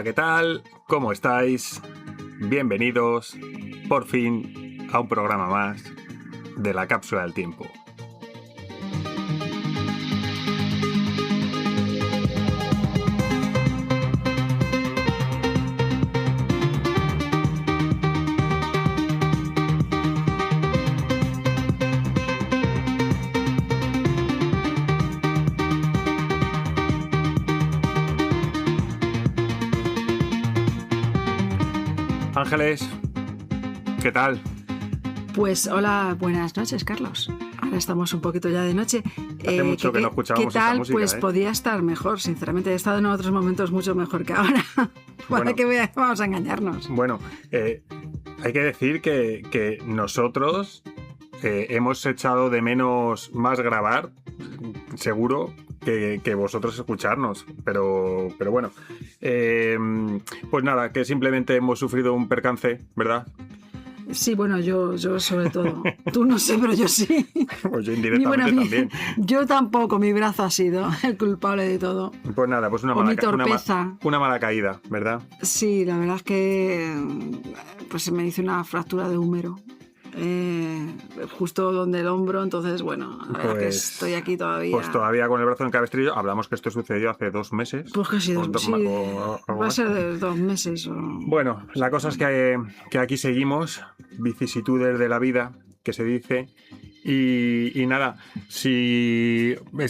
¿qué tal? ¿Cómo estáis? Bienvenidos, por fin, a un programa más de la Cápsula del Tiempo. Ángeles, ¿qué tal? Pues hola, buenas noches, Carlos. Ahora estamos un poquito ya de noche. Hace mucho que no escuchábamos ¿qué tal? esta música, Pues podía estar mejor, sinceramente. He estado en otros momentos mucho mejor que ahora. ¿Para qué vamos a engañarnos? Bueno, hay que decir que nosotros hemos echado de menos más grabar, seguro, que vosotros escucharnos. Pero bueno, pues nada, que simplemente hemos sufrido un percance, ¿verdad? Sí, bueno, yo sobre todo. Tú no sé, pero yo sí. Pues yo indirectamente también. Yo tampoco, mi brazo ha sido el culpable de todo. Pues nada, pues una mala caída, ¿verdad? Sí, la verdad es que pues se me hizo una fractura de húmero. Justo donde el hombro, entonces bueno, la verdad es que estoy aquí todavía. Pues todavía con el brazo en cabestrillo. Hablamos que esto sucedió hace 2 meses. Pues que sí, va a ser de 2 meses. Bueno, la cosa es que aquí seguimos, vicisitudes de la vida, que se dice. Y nada,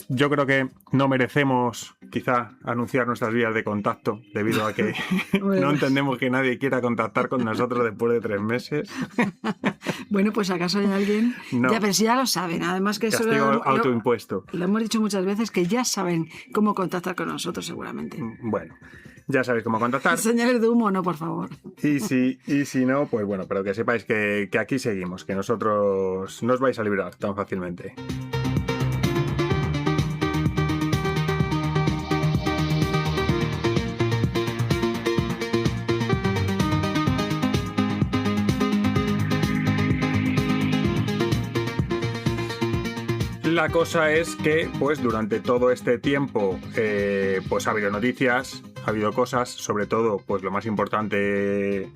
yo creo que no merecemos quizá anunciar nuestras vías de contacto debido a que no entendemos que nadie quiera contactar con nosotros después de 3 meses. Bueno, pues ¿acaso hay alguien? No. Ya, pero si ya lo saben, además que castigo eso autoimpuesto. Lo hemos dicho muchas veces, que ya saben cómo contactar con nosotros seguramente. Bueno, ya sabéis cómo contactar. Señales de humo, no, por favor. Y si no, pues bueno, pero que sepáis que aquí seguimos, que nosotros no os vais a librar tan fácilmente. La cosa es que, pues, durante todo este tiempo, pues ha habido noticias, ha habido cosas, sobre todo, pues lo más importante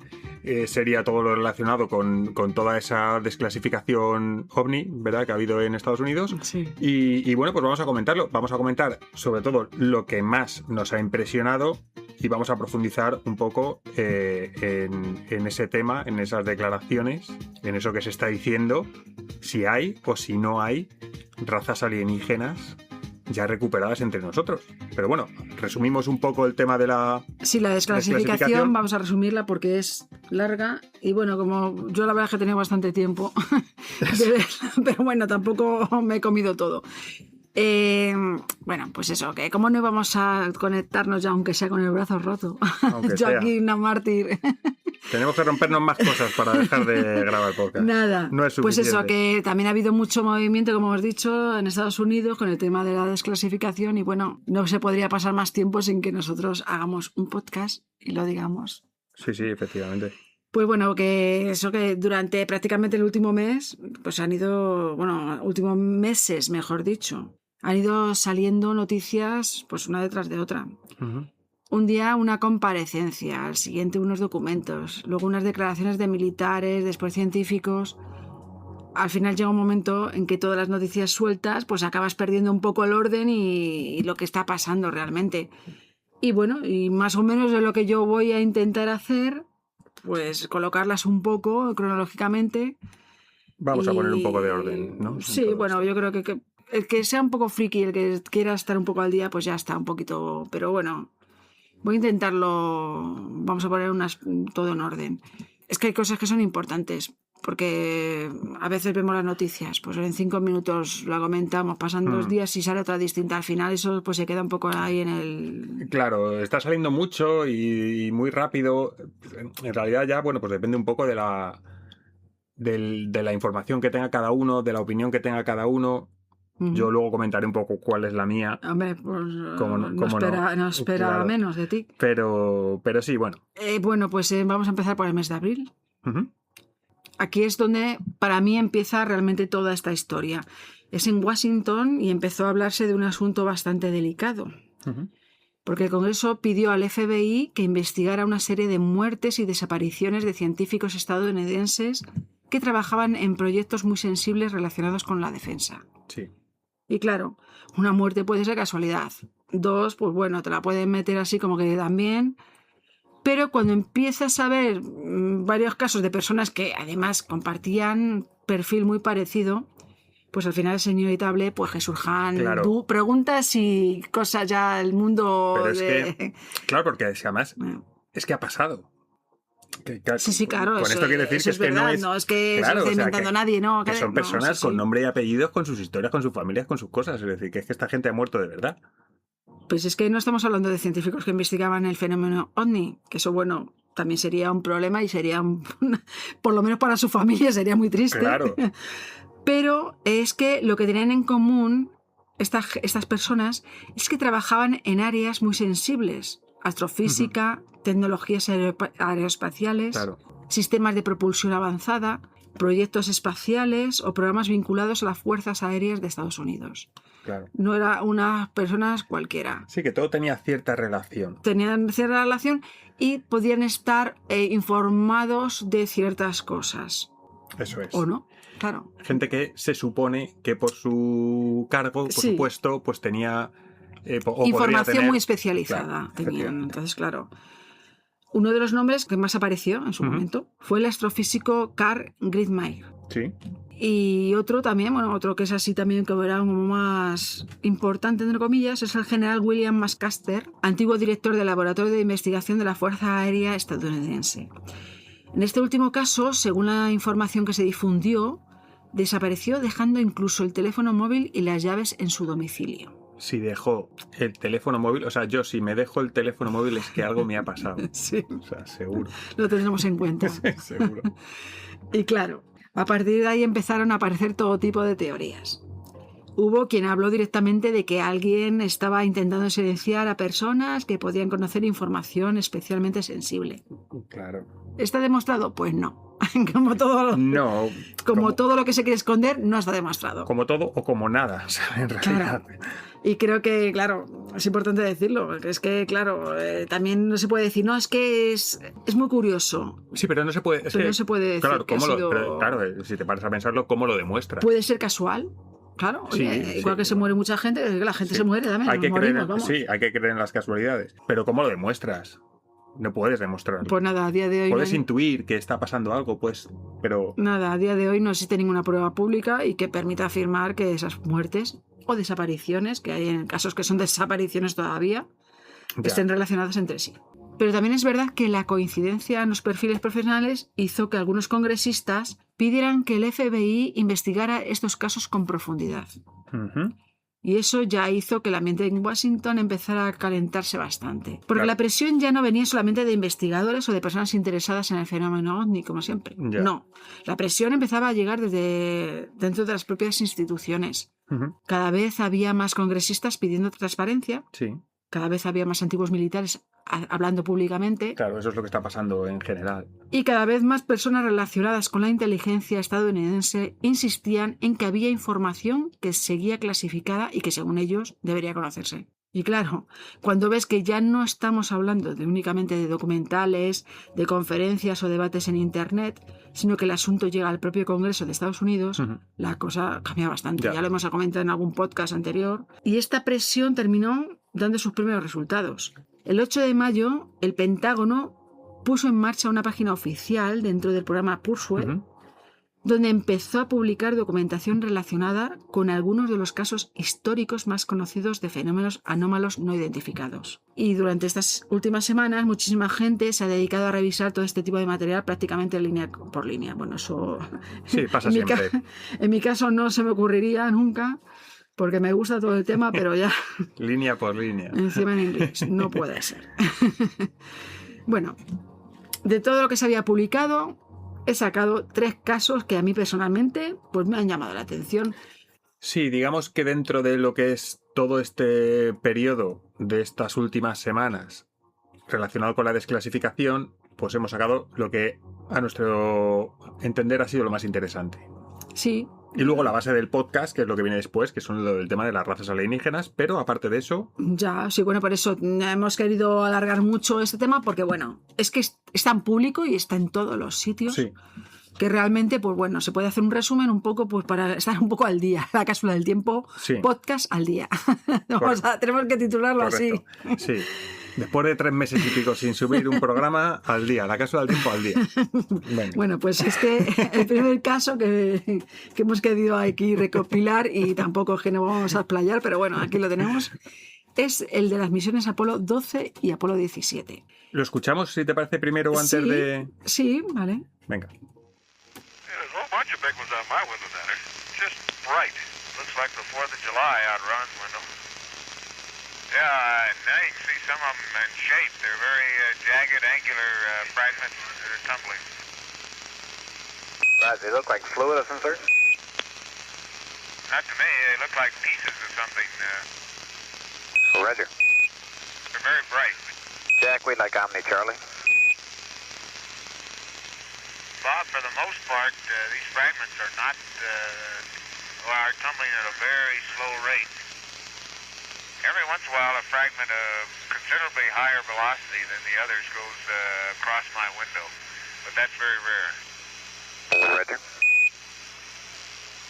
sería todo lo relacionado con toda esa desclasificación OVNI, ¿verdad?, que ha habido en Estados Unidos. Sí. Y bueno, pues vamos a comentarlo. Vamos a comentar, sobre todo, lo que más nos ha impresionado y vamos a profundizar un poco en ese tema, en esas declaraciones, en eso que se está diciendo, si hay o si no hay razas alienígenas ya recuperadas entre nosotros. Pero bueno, resumimos un poco el tema de la... Sí, la desclasificación vamos a resumirla porque es larga y bueno, como yo la verdad es que he tenido bastante tiempo de verla, pero bueno, tampoco me he comido todo. Bueno, pues eso, que como no íbamos a conectarnos ya, aunque sea con el brazo roto. Yo aquí una mártir. Tenemos que rompernos más cosas para dejar de grabar podcast. Nada, no es suficiente. Pues eso, que también ha habido mucho movimiento, como hemos dicho, en Estados Unidos con el tema de la desclasificación y bueno, no se podría pasar más tiempo sin que nosotros hagamos un podcast y lo digamos. Sí, efectivamente. Pues bueno, que eso que durante prácticamente el último mes, pues han ido, bueno, últimos meses, mejor dicho, han ido saliendo noticias pues una detrás de otra. Uh-huh. Un día una comparecencia, al siguiente unos documentos, luego unas declaraciones de militares, después científicos. Al final llega un momento en que todas las noticias sueltas, pues acabas perdiendo un poco el orden y lo que está pasando realmente. Y bueno, y más o menos de lo que yo voy a intentar hacer, pues colocarlas un poco cronológicamente. Vamos a poner un poco de orden, ¿no? Sí, bueno, yo creo que el que sea un poco friki, el que quiera estar un poco al día, pues ya está un poquito... Pero bueno, voy a intentarlo, vamos a poner todo en orden. Es que hay cosas que son importantes, porque a veces vemos las noticias, pues en 5 minutos la comentamos, pasan 2 días y sale otra distinta. Al final eso pues se queda un poco ahí en el... Claro, está saliendo mucho y muy rápido. En realidad ya, bueno, pues depende un poco de la información que tenga cada uno, de la opinión que tenga cada uno. Yo luego comentaré un poco cuál es la mía. Hombre, pues no espera claro, menos de ti. Pero sí, bueno. Bueno, pues vamos a empezar por el mes de abril. Uh-huh. Aquí es donde para mí empieza realmente toda esta historia. Es en Washington y empezó a hablarse de un asunto bastante delicado. Uh-huh. porque el Congreso pidió al FBI que investigara una serie de muertes y desapariciones de científicos estadounidenses que trabajaban en proyectos muy sensibles relacionados con la defensa. Sí. Y claro, una muerte puede ser casualidad. 2, pues bueno, te la pueden meter así como que también. Pero cuando empiezas a ver varios casos de personas que además compartían perfil muy parecido, pues al final es inevitable pues que surjan preguntas y cosas ya del mundo. Pero es que, claro, porque además es que ha pasado. Sí, claro. Con esto quiere decir que es que verdad, no es que se lo esté inventando nadie, ¿no? Que son personas con nombre y apellidos, con sus historias, con sus familias, con sus cosas. Es decir, que es que esta gente ha muerto de verdad. Pues es que no estamos hablando de científicos que investigaban el fenómeno OVNI, que eso, bueno, también sería un problema y sería, por lo menos para su familia, sería muy triste. Claro. Pero es que lo que tenían en común estas personas es que trabajaban en áreas muy sensibles. Astrofísica, tecnologías aeroespaciales, sistemas de propulsión avanzada, proyectos espaciales o programas vinculados a las Fuerzas Aéreas de Estados Unidos. Claro. No era unas personas cualquiera. Sí, que todo tenía cierta relación. Tenían cierta relación y podían estar informados de ciertas cosas. Eso es. ¿O no? Claro. Gente que se supone que por su cargo, por su puesto, pues tenía... información muy especializada. Claro, tenían. Entonces, claro. Uno de los nombres que más apareció en su momento fue el astrofísico Carl Gridmeier. Sí. Y otro también, otro que es así también, que era como más importante, entre comillas, es el general William McMaster, antiguo director del Laboratorio de Investigación de la Fuerza Aérea Estadounidense. En este último caso, según la información que se difundió, desapareció dejando incluso el teléfono móvil y las llaves en su domicilio. Si dejó el teléfono móvil, o sea, yo si me dejo el teléfono móvil es que algo me ha pasado. Sí. O sea, seguro. Lo tendremos en cuenta. Sí, seguro. Y claro, a partir de ahí empezaron a aparecer todo tipo de teorías. Hubo quien habló directamente de que alguien estaba intentando silenciar a personas que podían conocer información especialmente sensible. Claro. ¿Está demostrado? Pues no. Todo lo que se quiere esconder no está demostrado. Como todo o como nada, en realidad. Claro. Y creo que, claro, es importante decirlo. Es que, claro, también no se puede decir, no, es que es muy curioso. Sí, pero no se puede. No se puede decir. Claro, que claro, si te paras a pensarlo, ¿cómo lo demuestras? Puede ser casual. Claro, igual que se muere mucha gente, que la gente se muere también. Hay que creer en las casualidades. Pero ¿cómo lo demuestras? No puedes demostrarlo. Pues nada, a día de hoy... Puedes intuir que está pasando algo, pues, pero... Nada, a día de hoy no existe ninguna prueba pública y que permita afirmar que esas muertes o desapariciones, que hay en casos que son desapariciones todavía, estén relacionadas entre sí. Pero también es verdad que la coincidencia en los perfiles profesionales hizo que algunos congresistas pidieran que el FBI investigara estos casos con profundidad. Y eso ya hizo que el ambiente en Washington empezara a calentarse bastante. Porque la presión ya no venía solamente de investigadores o de personas interesadas en el fenómeno OVNI, como siempre. No, la presión empezaba a llegar desde dentro de las propias instituciones. Cada vez había más congresistas pidiendo transparencia. Sí. Cada vez había más antiguos militares hablando públicamente. Claro, eso es lo que está pasando en general. Y cada vez más personas relacionadas con la inteligencia estadounidense insistían en que había información que seguía clasificada y que, según ellos, debería conocerse. Y claro, cuando ves que ya no estamos hablando únicamente de documentales, de conferencias o debates en Internet, sino que el asunto llega al propio Congreso de Estados Unidos, la cosa cambia bastante. Ya lo hemos comentado en algún podcast anterior. Y esta presión terminó dando sus primeros resultados. El 8 de mayo, el Pentágono puso en marcha una página oficial dentro del programa Pursuit, donde empezó a publicar documentación relacionada con algunos de los casos históricos más conocidos de fenómenos anómalos no identificados. Y durante estas últimas semanas, muchísima gente se ha dedicado a revisar todo este tipo de material prácticamente línea por línea. Bueno, eso... Sí, pasa siempre. En mi caso no se me ocurriría nunca, porque me gusta todo el tema, pero ya... Línea por línea. Encima en inglés. No puede ser. Bueno, de todo lo que se había publicado, he sacado 3 casos que a mí personalmente pues me han llamado la atención. Sí, digamos que dentro de lo que es todo este periodo de estas últimas semanas relacionado con la desclasificación, pues hemos sacado lo que a nuestro entender ha sido lo más interesante. Sí, Y luego la base del podcast, que es lo que viene después, que son el tema de las razas alienígenas, pero aparte de eso... Ya, sí, bueno, por eso hemos querido alargar mucho este tema, porque bueno, es que está en público y está en todos los sitios. Sí. Que realmente, pues bueno, se puede hacer un resumen un poco pues para estar un poco al día. La cápsula del tiempo, Sí. Podcast al día. Tenemos que titularlo Correcto. así. Sí. Después de 3 meses y pico sin subir un programa al día, la cápsula del tiempo al día. Bueno, pues es que el primer caso que hemos querido aquí recopilar, y tampoco es que nos vamos a explayar, pero bueno, aquí lo tenemos, es el de las misiones Apolo 12 y Apolo 17. ¿Lo escuchamos, si te parece, primero o antes de...? Sí, vale. Venga. There's a whole bunch of big ones on my window down there. Just bright. Looks like the 4th of July out Ron's window. Yeah, now you can see some of them in shape. They're very jagged, angular fragments that are tumbling. Right, they look like fluid of some sort? Not to me. They look like pieces of something. Roger. They're very bright. Jack, we'd like Omni Charlie. Bob, for the most part, these fragments are not, are tumbling at a very slow rate. Every once in a while, a fragment of considerably higher velocity than the others goes across my window, but that's very rare. Roger.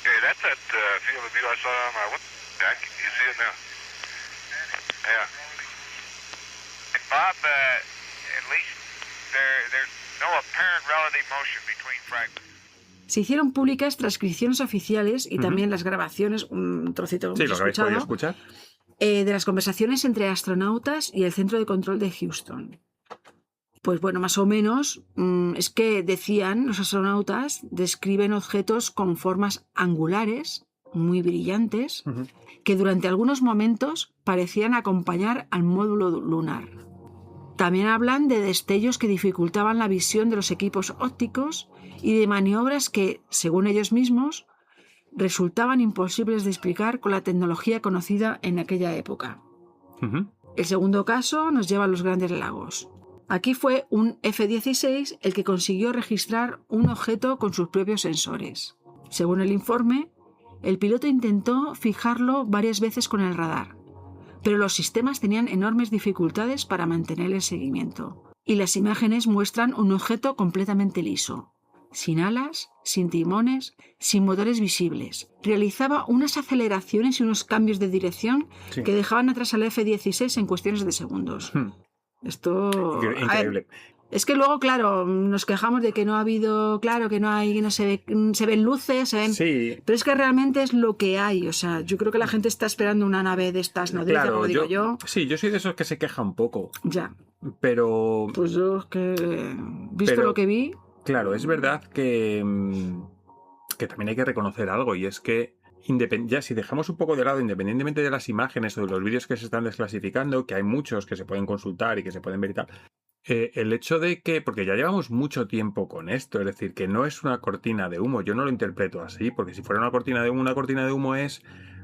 Hey, that's that field of view I saw on my window, Jack. You see it now? Yeah. And Bob, at least there's no apparent relative motion between fragments. Se hicieron públicas transcripciones oficiales y también las grabaciones, un trocito que Sí, lo que habéis podido escuchar. De las conversaciones entre astronautas y el centro de control de Houston. Pues bueno, más o menos es que decían, los astronautas describen objetos con formas angulares, muy brillantes, que durante algunos momentos parecían acompañar al módulo lunar. También hablan de destellos que dificultaban la visión de los equipos ópticos y de maniobras que, según ellos mismos, resultaban imposibles de explicar con la tecnología conocida en aquella época. El segundo caso nos lleva a los Grandes Lagos. Aquí fue un F-16 el que consiguió registrar un objeto con sus propios sensores. Según el informe, el piloto intentó fijarlo varias veces con el radar, pero los sistemas tenían enormes dificultades para mantener el seguimiento. Y las imágenes muestran un objeto completamente liso, sin alas, sin timones, sin motores visibles. Realizaba unas aceleraciones y unos cambios de dirección que dejaban atrás al F-16 en cuestiones de segundos. Esto... Increíble. Es que luego, claro, nos quejamos de que no ha habido, claro, que no hay, no se ven luces, se ven... Sí. Pero es que realmente es lo que hay. O sea, yo creo que la gente está esperando una nave de estas nodrizas, Claro, como digo yo. Sí, yo soy de esos que se queja un poco. Ya. Pero... Pues yo es que, visto lo que vi... Claro, es verdad que también hay que reconocer algo, y es que ya si dejamos un poco de lado, independientemente de las imágenes o de los vídeos que se están desclasificando, que hay muchos que se pueden consultar y que se pueden ver y tal, el hecho de que, porque ya llevamos mucho tiempo con esto, es decir, que no es una cortina de humo, yo no lo interpreto así, porque si fuera una cortina de humo es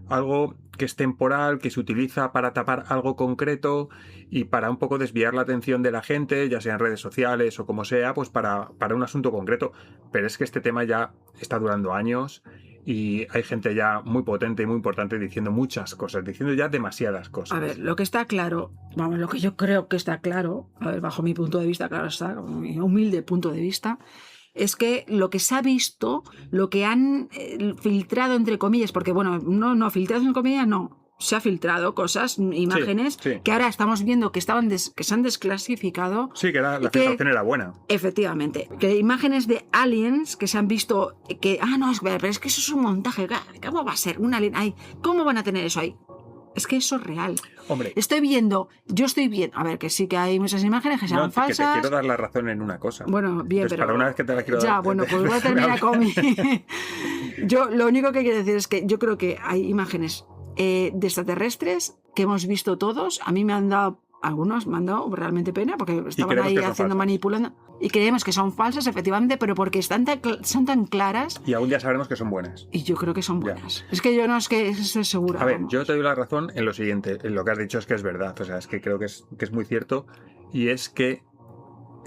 algo que es temporal, que se utiliza para tapar algo concreto y para un poco desviar la atención de la gente, ya sea en redes sociales o como sea, pues para un asunto concreto. Pero es que este tema ya está durando años y hay gente ya muy potente y muy importante diciendo muchas cosas, diciendo ya demasiadas cosas. A ver, lo que está claro, vamos, lo que yo creo que está claro, a ver, bajo mi punto de vista, claro está, mi humilde punto de vista, es que lo que se ha visto, lo que han filtrado, entre comillas, porque bueno, no filtrado entre comillas, no. Se ha filtrado cosas, imágenes, sí. que ahora estamos viendo que se han desclasificado. Sí, que la filtración era buena. Efectivamente. Que imágenes de aliens que se han visto que... no, pero es que eso es un montaje. ¿Cómo va a ser un alien ahí? ¿Cómo van a tener eso ahí? Es que eso es real. Hombre. Yo estoy viendo... A ver, que sí que hay muchas imágenes que sean falsas. Que te quiero dar la razón en una cosa. Bueno, bien, pues pero... para una vez que te la quiero dar... Ya, bueno, pues voy a terminar con mi... Yo lo único que quiero decir es que yo creo que hay imágenes de extraterrestres que hemos visto todos. A mí algunos me han dado realmente pena porque estaban ahí haciendo, manipulando. Y creemos que son falsas, efectivamente, pero porque son tan claras. Y algún día sabremos que son buenas. Y yo creo que son buenas. Es que yo no es que estoy segura. A ver, yo te doy la razón en lo siguiente. En lo que has dicho es que es verdad. O sea, es que creo que es muy cierto. Y es que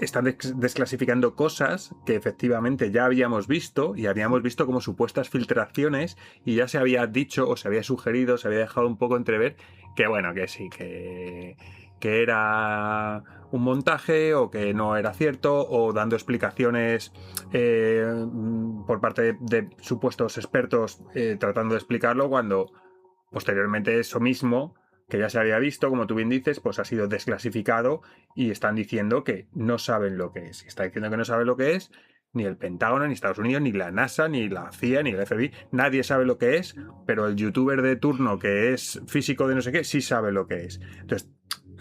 están desclasificando cosas que efectivamente ya habíamos visto y habíamos visto como supuestas filtraciones y ya se había dicho o se había sugerido, se había dejado un poco entrever que bueno, que sí, que era un montaje o que no era cierto o dando explicaciones por parte de supuestos expertos tratando de explicarlo cuando posteriormente eso mismo que ya se había visto, como tú bien dices, pues ha sido desclasificado y están diciendo que no saben lo que es. Y está diciendo que no saben lo que es ni el Pentágono, ni Estados Unidos, ni la NASA, ni la CIA, ni el FBI. Nadie sabe lo que es, pero el youtuber de turno que es físico de no sé qué, sí sabe lo que es. Entonces,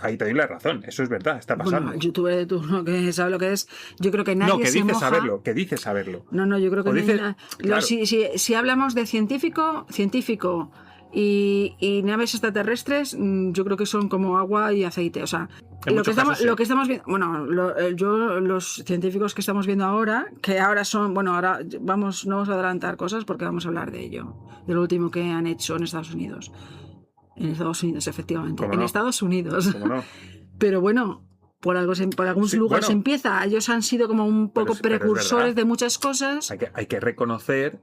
ahí te doy la razón. Eso es verdad, está pasando. Bueno, el youtuber de turno que sabe lo que es, yo creo que nadie no, que se dice moja. saberlo, que dice saberlo. No, yo creo que O no dice, hay claro. si hablamos de científico y naves extraterrestres, yo creo que son como agua y aceite. O sea, En lo que, muchos casos, sí. lo que estamos viendo, bueno, los científicos que estamos viendo ahora, que ahora son, bueno, ahora no vamos a adelantar cosas porque vamos a hablar de ello, de lo último que han hecho en Estados Unidos. En Estados Unidos, efectivamente. ¿Cómo En no? Estados Unidos. ¿Cómo no? Pero bueno, por algún Sí, lugar bueno. se empieza. Ellos han sido como un poco Pero es precursores verdad. de muchas cosas. Hay que reconocer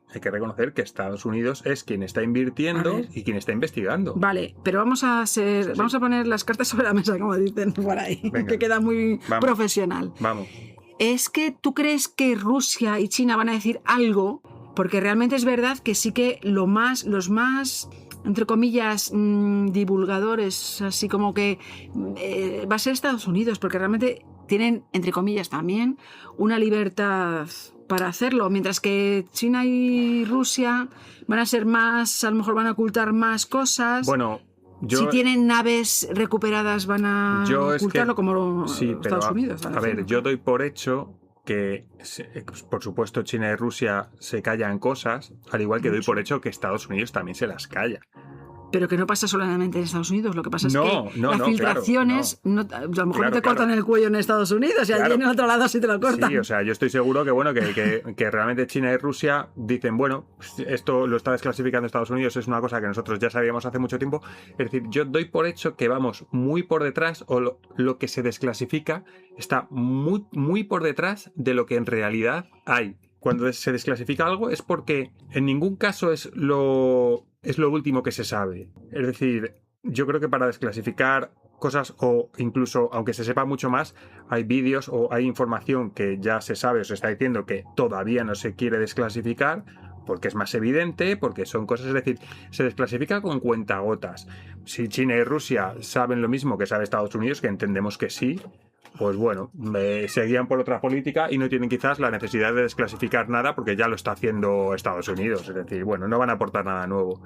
que Estados Unidos es quien está invirtiendo A ver. y quien está investigando. Vale, pero vamos a poner las cartas sobre la mesa, como dicen por ahí, Venga. que queda muy Vamos. profesional. Vamos. ¿Es que tú crees que Rusia y China van a decir algo? Porque realmente es verdad que sí que los más, entre comillas, divulgadores, así como que va a ser Estados Unidos, porque realmente tienen, entre comillas también, una libertad para hacerlo, mientras que China y Rusia van a ser más, a lo mejor van a ocultar más cosas. Bueno, yo... Si tienen naves recuperadas van a ocultarlo como sí, pero Estados Unidos. A ver, yo doy por hecho que, por supuesto, China y Rusia se callan cosas, al igual que doy por hecho que Estados Unidos también se las calla. Pero que no pasa solamente en Estados Unidos, lo que pasa es que las filtraciones, claro, a lo mejor no te cortan el cuello en Estados Unidos y allí en el otro lado sí te lo cortan. Sí, o sea, yo estoy seguro que, bueno, que realmente China y Rusia dicen, bueno, esto lo está desclasificando Estados Unidos, es una cosa que nosotros ya sabíamos hace mucho tiempo. Es decir, yo doy por hecho que vamos muy por detrás, o lo que se desclasifica está muy, muy por detrás de lo que en realidad hay. Cuando se desclasifica algo es porque en ningún caso es lo último que se sabe. Es decir, yo creo que para desclasificar cosas, o incluso aunque se sepa mucho más, hay vídeos o hay información que ya se sabe o se está diciendo que todavía no se quiere desclasificar porque es más evidente, porque son cosas, es decir, se desclasifica con cuentagotas. Si China y Rusia saben lo mismo que sabe Estados Unidos, que entendemos que sí, pues bueno, se guían por otra política y no tienen quizás la necesidad de desclasificar nada porque ya lo está haciendo Estados Unidos. Es decir, bueno, no van a aportar nada nuevo.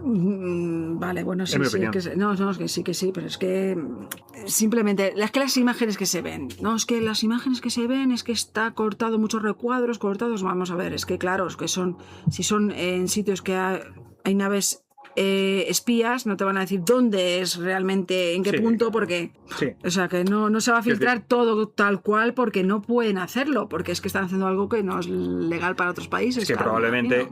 Vale, bueno, sí, En mi sí. opinión. Es que sí, pero es que simplemente, las imágenes que se ven, es que está cortado muchos recuadros, cortados, vamos a ver, es que claro, es que si son en sitios que hay naves espías, no te van a decir dónde es realmente, en qué punto, porque o sea que no se va a filtrar todo tal cual porque no pueden hacerlo, porque es que están haciendo algo que no es legal para otros países. Es que claro,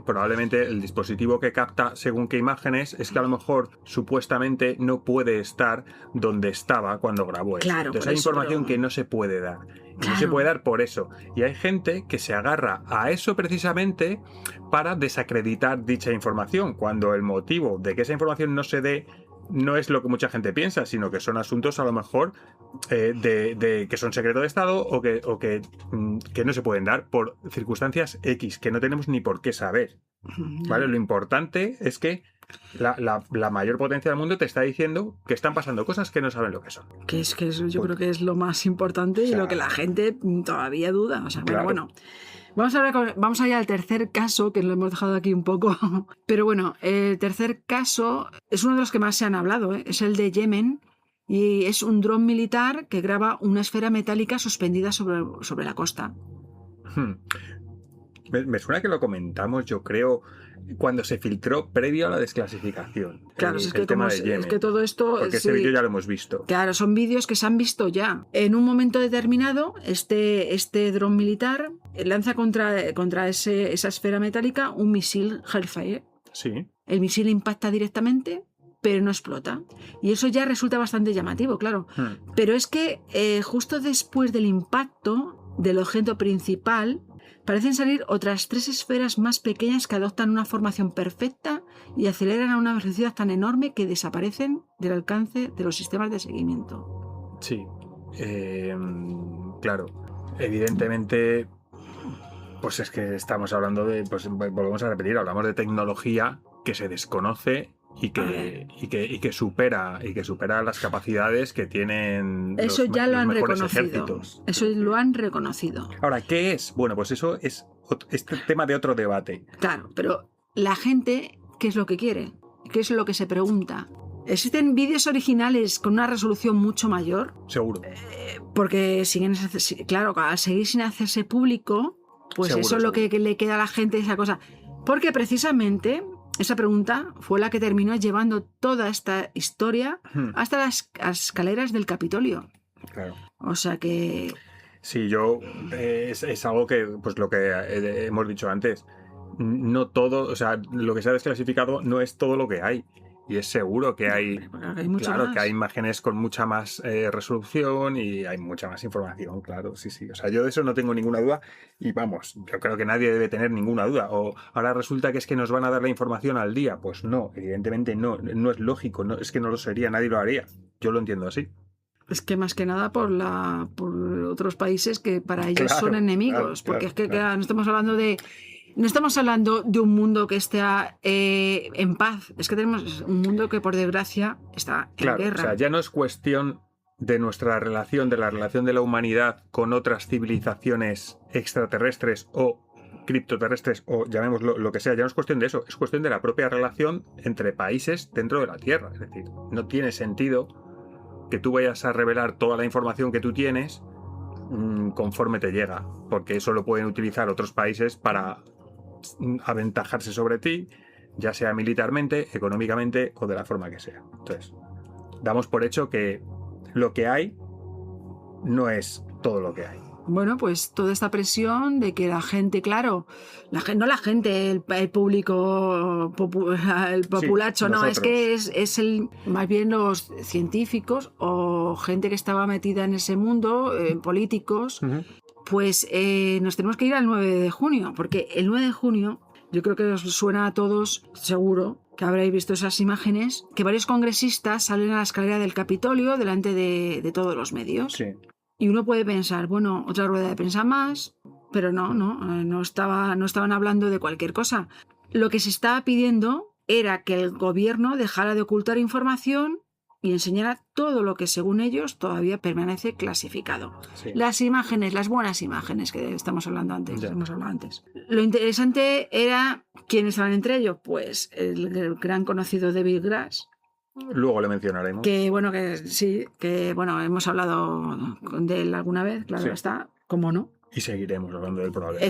probablemente el dispositivo que capta según qué imágenes es que a lo mejor supuestamente no puede estar donde estaba cuando grabó eso. Claro, entonces hay información que no se puede dar. No se puede dar por eso. Y hay gente que se agarra a eso precisamente para desacreditar dicha información, cuando el motivo de que esa información no se dé no es lo que mucha gente piensa, sino que son asuntos a lo mejor de que son secreto de Estado o que no se pueden dar por circunstancias X, que no tenemos ni por qué saber. ¿Vale? Lo importante es que la mayor potencia del mundo te está diciendo que están pasando cosas que no saben lo que son. Yo creo que es lo más importante y lo que la gente todavía duda. O sea, claro. bueno. Vamos allá al tercer caso, que lo hemos dejado aquí un poco. Pero bueno, el tercer caso es uno de los que más se han hablado, ¿eh? Es el de Yemen. Y es un dron militar que graba una esfera metálica suspendida sobre la costa. Me suena que lo comentamos, yo creo, cuando se filtró previo a la desclasificación. Claro, es que todo esto... Porque ese vídeo ya lo hemos visto. Claro, son vídeos que se han visto ya. En un momento determinado, este dron militar lanza contra esa esfera metálica un misil Hellfire. Sí. El misil impacta directamente pero no explota. Y eso ya resulta bastante llamativo, claro. Pero es que justo después del impacto del objeto principal, parecen salir otras 3 esferas más pequeñas que adoptan una formación perfecta y aceleran a una velocidad tan enorme que desaparecen del alcance de los sistemas de seguimiento. Sí. Claro. Evidentemente, pues es que estamos hablando de, pues volvemos a repetir, hablamos de tecnología que se desconoce y que supera las capacidades que tienen eso ya lo han mejores reconocido. ejércitos. Eso lo han reconocido. Ahora, ¿qué es? Bueno, pues eso es este tema de otro debate. Claro, pero la gente, ¿qué es lo que quiere? ¿Qué es lo que se pregunta? ¿Existen vídeos originales con una resolución mucho mayor? Seguro. Porque siguen, claro, al seguir sin hacerse público, pues Seguro, eso es lo que le queda a la gente, esa cosa. Porque precisamente esa pregunta fue la que terminó llevando toda esta historia hasta las escaleras del Capitolio. Claro. O sea que... Sí, es algo que, pues lo que hemos dicho antes, no todo, o sea, lo que se ha desclasificado no es todo lo que hay. Y es seguro que hay, mucho que hay imágenes con mucha más resolución y hay mucha más información, claro, sí. O sea, yo de eso no tengo ninguna duda y vamos, yo creo que nadie debe tener ninguna duda. O ahora resulta que es que nos van a dar la información al día. Pues no, evidentemente no es lógico, no, es que no lo sería, nadie lo haría. Yo lo entiendo así. Es que más que nada por otros países que para ellos son enemigos. Porque es que no estamos hablando de... No estamos hablando de un mundo que esté en paz. Es que tenemos un mundo que, por desgracia, está en guerra. O sea, ya no es cuestión de nuestra relación, de la relación de la humanidad con otras civilizaciones extraterrestres o criptoterrestres, o llamémoslo lo que sea. Ya no es cuestión de eso. Es cuestión de la propia relación entre países dentro de la Tierra. Es decir, no tiene sentido que tú vayas a revelar toda la información que tú tienes conforme te llega. Porque eso lo pueden utilizar otros países para aventajarse sobre ti, ya sea militarmente, económicamente o de la forma que sea. Entonces, damos por hecho que lo que hay no es todo lo que hay. Bueno, pues toda esta presión de que la gente, claro, no la gente, el público, el populacho, sí, no, nosotros. Es que más bien los científicos o gente que estaba metida en ese mundo, políticos, pues nos tenemos que ir al 9 de junio, porque el 9 de junio, yo creo que os suena a todos, seguro, que habréis visto esas imágenes, que varios congresistas salen a la escalera del Capitolio delante de todos los medios. Sí. Y uno puede pensar, bueno, otra rueda de prensa más, pero no estaban hablando de cualquier cosa. Lo que se estaba pidiendo era que el gobierno dejara de ocultar información y enseñara todo lo que, según ellos, todavía permanece clasificado. Sí. Las imágenes, las buenas imágenes que estamos hablando antes, Ya. hemos hablado antes. Lo interesante era quiénes estaban entre ellos, pues el gran conocido David Grass, Luego le mencionaremos. que hemos hablado de él alguna vez, claro Sí. está, ¿cómo no? Y seguiremos hablando del problema.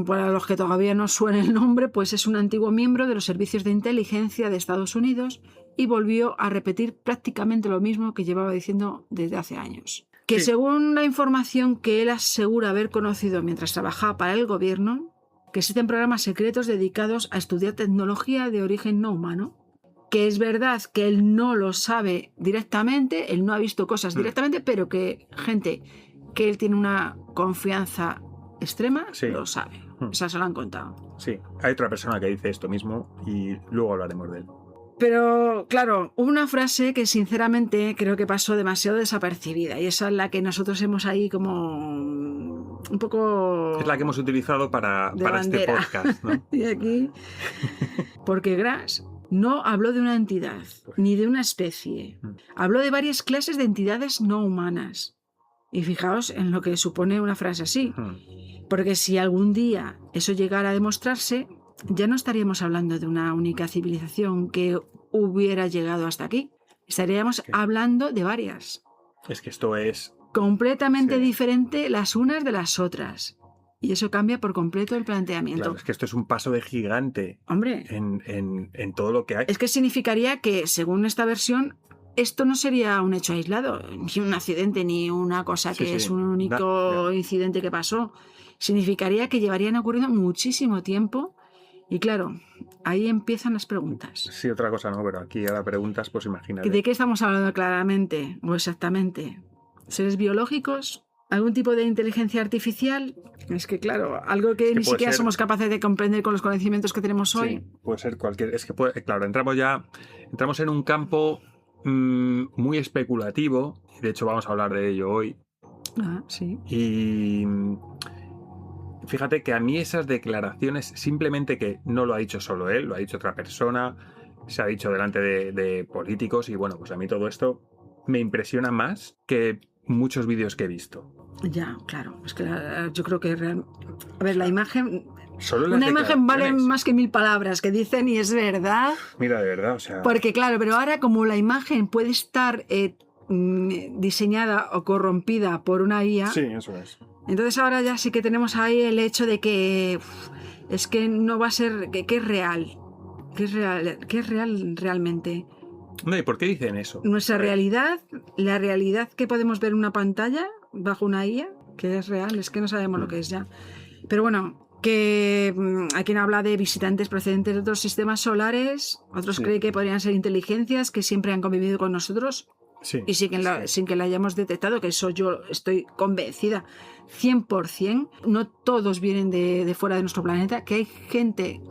Para los que todavía no suene el nombre, pues es un antiguo miembro de los servicios de inteligencia de Estados Unidos y volvió a repetir prácticamente lo mismo que llevaba diciendo desde hace años. Que Sí. según la información que él asegura haber conocido mientras trabajaba para el gobierno, que existen programas secretos dedicados a estudiar tecnología de origen no humano, que es verdad que él no lo sabe directamente, él no ha visto cosas directamente, pero que gente que él tiene una confianza extrema, Sí. lo sabe. Esa se lo han contado. Sí, hay otra persona que dice esto mismo y luego hablaremos de él. Pero, claro, hubo una frase que sinceramente creo que pasó demasiado desapercibida y esa es la que nosotros hemos ahí como un poco... Es la que hemos utilizado para este bandera. podcast, ¿no? Y aquí... Porque Grass no habló de una entidad, ni de una especie. Habló de varias clases de entidades no humanas. Y fijaos en lo que supone una frase así. Porque si algún día eso llegara a demostrarse, ya no estaríamos hablando de una única civilización que hubiera llegado hasta aquí. Estaríamos hablando de varias. Es que esto es... Completamente Sí. diferente las unas de las otras. Y eso cambia por completo el planteamiento. Claro, es que esto es un paso de gigante Hombre, en todo lo que hay. es que significaría que, según esta versión, esto no sería un hecho aislado, ni un accidente, ni una cosa que Sí, sí. es un único incidente que pasó. Significaría que llevarían ocurriendo muchísimo tiempo Y claro, ahí empiezan las preguntas. Sí, otra cosa no, pero aquí ahora preguntas, pues imagínate. ¿De qué estamos hablando claramente o exactamente? ¿Seres biológicos? ¿Algún tipo de inteligencia artificial? Es que claro, algo que ni siquiera somos capaces de comprender con los conocimientos que tenemos hoy. Sí, puede ser cualquier... Es que, claro, entramos en un campo muy especulativo, y de hecho vamos a hablar de ello hoy. Ah, sí. Y fíjate que a mí esas declaraciones, simplemente que no lo ha dicho solo él, lo ha dicho otra persona, se ha dicho delante de políticos, y bueno, pues a mí todo esto me impresiona más que muchos vídeos que he visto. Ya, claro. Es que yo creo que a ver, la imagen... Una imagen vale más que 1000 palabras que dicen, y es verdad. Mira, de verdad, o sea... Porque claro, pero ahora como la imagen puede estar diseñada o corrompida por una IA... Sí, eso es. Entonces ahora ya sí que tenemos ahí el hecho de que es que no va a ser... que es real. Que es real realmente. No, ¿y por qué dicen eso? Nuestra realidad, la realidad que podemos ver en una pantalla bajo una IA, que es real, es que no sabemos lo que es ya. Pero bueno, que hay quien habla de visitantes procedentes de otros sistemas solares, otros creen que podrían ser inteligencias que siempre han convivido con nosotros y sin que la hayamos detectado, que eso yo estoy convencida 100%. No todos vienen de fuera de nuestro planeta, que hay gente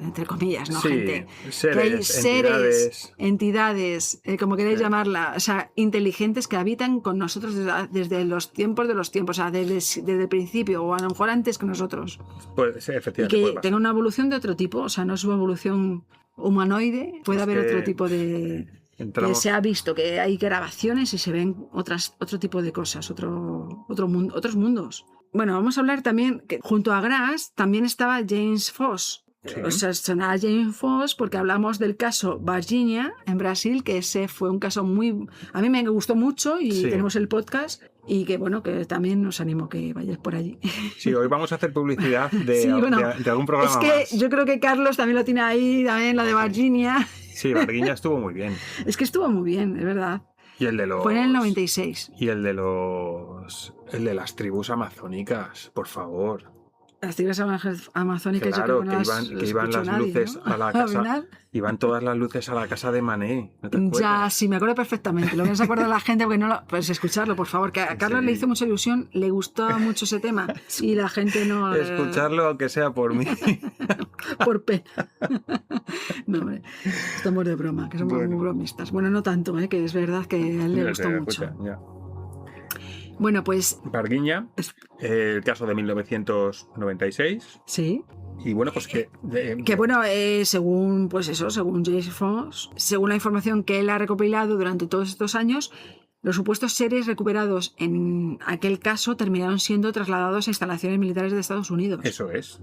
entre comillas, ¿no? Gente, que hay seres, entidades, como queréis llamarla, o sea, inteligentes que habitan con nosotros desde los tiempos de los tiempos, o sea, desde el principio, o a lo mejor antes que nosotros. Pues, sí, efectivamente. Y que tenga una evolución de otro tipo, o sea, no es una evolución humanoide, puede haber otro tipo de... Que se ha visto, que hay grabaciones y se ven otro tipo de cosas, otros mundos. Bueno, vamos a hablar también que junto a Grass también estaba James Foss. Sí. O sea, sonaba James Foss porque hablamos del caso Varginha en Brasil, que ese fue un caso a mí me gustó mucho y tenemos el podcast, y que bueno, que también os animo que vayáis por allí. Sí, hoy vamos a hacer publicidad de algún programa es que más. Yo creo que Carlos también lo tiene ahí, también la de Varginha. Sí, Varginha estuvo muy bien. Es que estuvo muy bien, es verdad. Y el de los... Fue en el 96. Y el de las tribus amazónicas, por favor. Las tribus amazónicas, claro, yo creo que iban las luces, ¿no? A la casa. Iban todas las luces a la casa de Mané. ¿No te acuerdas? Ya, sí, me acuerdo perfectamente. Lo que no se acuerda la gente, porque no lo... Pues escucharlo, por favor, que a Carlos le hizo mucha ilusión, le gustó mucho ese tema, y la gente no... Escucharlo, aunque sea por mí. Por pena. No, hombre, estamos de broma, que somos muy bromistas. Bueno, no tanto, que es verdad que a él le gustó mucho. Ya. Bueno, pues... Varginha, el caso de 1996. Sí. Y bueno, pues que bueno, según James Foss, según la información que él ha recopilado durante todos estos años, los supuestos seres recuperados en aquel caso terminaron siendo trasladados a instalaciones militares de Estados Unidos. Eso es.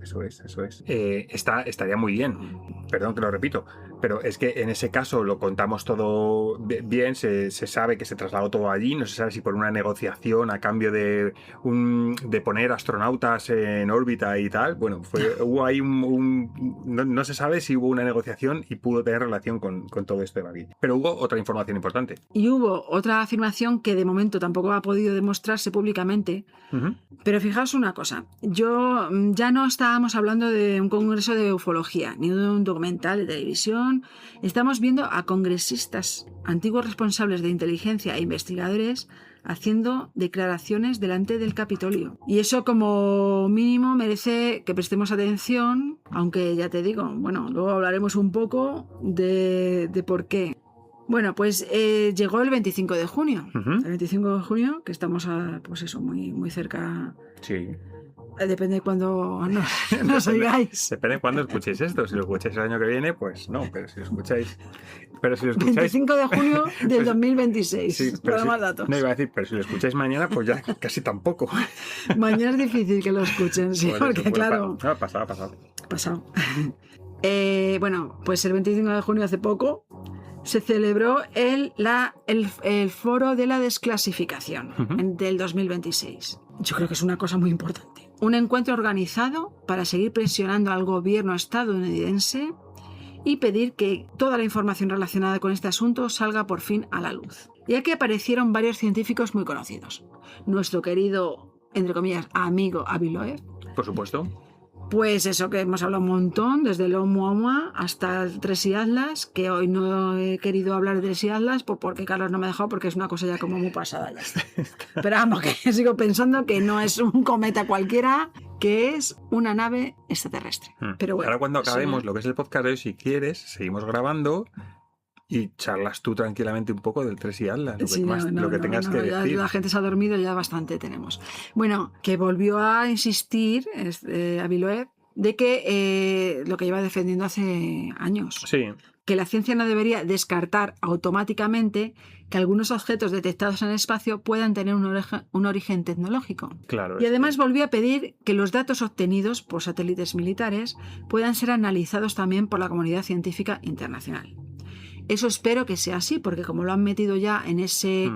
Estaría muy bien, perdón que lo repito, pero es que en ese caso lo contamos todo bien, se sabe que se trasladó todo allí, no se sabe si por una negociación a cambio de poner astronautas en órbita y tal. Bueno, hubo ahí no se sabe si hubo una negociación y pudo tener relación con todo esto de Varginha. Pero hubo otra información importante. Y hubo otra afirmación que de momento tampoco ha podido demostrarse públicamente. Uh-huh. Pero fijaos una cosa, ya no estábamos hablando de un congreso de ufología, ni de un documental de televisión. Estamos viendo a congresistas, antiguos responsables de inteligencia e investigadores haciendo declaraciones delante del Capitolio. Y eso como mínimo merece que prestemos atención, aunque ya te digo, bueno, luego hablaremos un poco de por qué. Bueno, pues llegó el 25 de junio. Uh-huh. El 25 de junio, que estamos pues eso, muy, muy cerca. Sí. Depende de cuándo nos oigáis. Depende de cuándo escuchéis esto. Si lo escucháis el año que viene, pues no, pero si lo escucháis... 25 de junio del 2026. Sí, pero más datos. No iba a decir, pero si lo escucháis mañana, pues ya casi tampoco. Mañana es difícil que lo escuchen, sí, porque pues claro... No, pasado. Bueno, pues el 25 de junio hace poco se celebró el foro de la desclasificación del 2026. Yo creo que es una cosa muy importante. Un encuentro organizado para seguir presionando al gobierno estadounidense y pedir que toda la información relacionada con este asunto salga por fin a la luz. Y aquí aparecieron varios científicos muy conocidos. Nuestro querido, entre comillas, amigo Avi Loeb. Por supuesto. Pues eso que hemos hablado un montón, desde el Oumuamua hasta el Tres y Atlas, que hoy no he querido hablar de Tres y Atlas porque Carlos no me ha dejado, porque es una cosa ya como muy pasada ya. Pero vamos, que sigo pensando que no es un cometa cualquiera, que es una nave extraterrestre. Pero bueno, ahora cuando acabemos lo que es el podcast de hoy, si quieres, seguimos grabando y charlas tú tranquilamente un poco del Tres y Atlas, lo que tengas que ya decir. la gente se ha dormido, ya bastante tenemos. Bueno, que volvió a insistir Aviloev de que lo que lleva defendiendo hace años, Sí, que la ciencia no debería descartar automáticamente que algunos objetos detectados en el espacio puedan tener un origen tecnológico. claro. Y además volvió a pedir que los datos obtenidos por satélites militares puedan ser analizados también por la comunidad científica internacional. Eso espero que sea así, porque como lo han metido ya en ese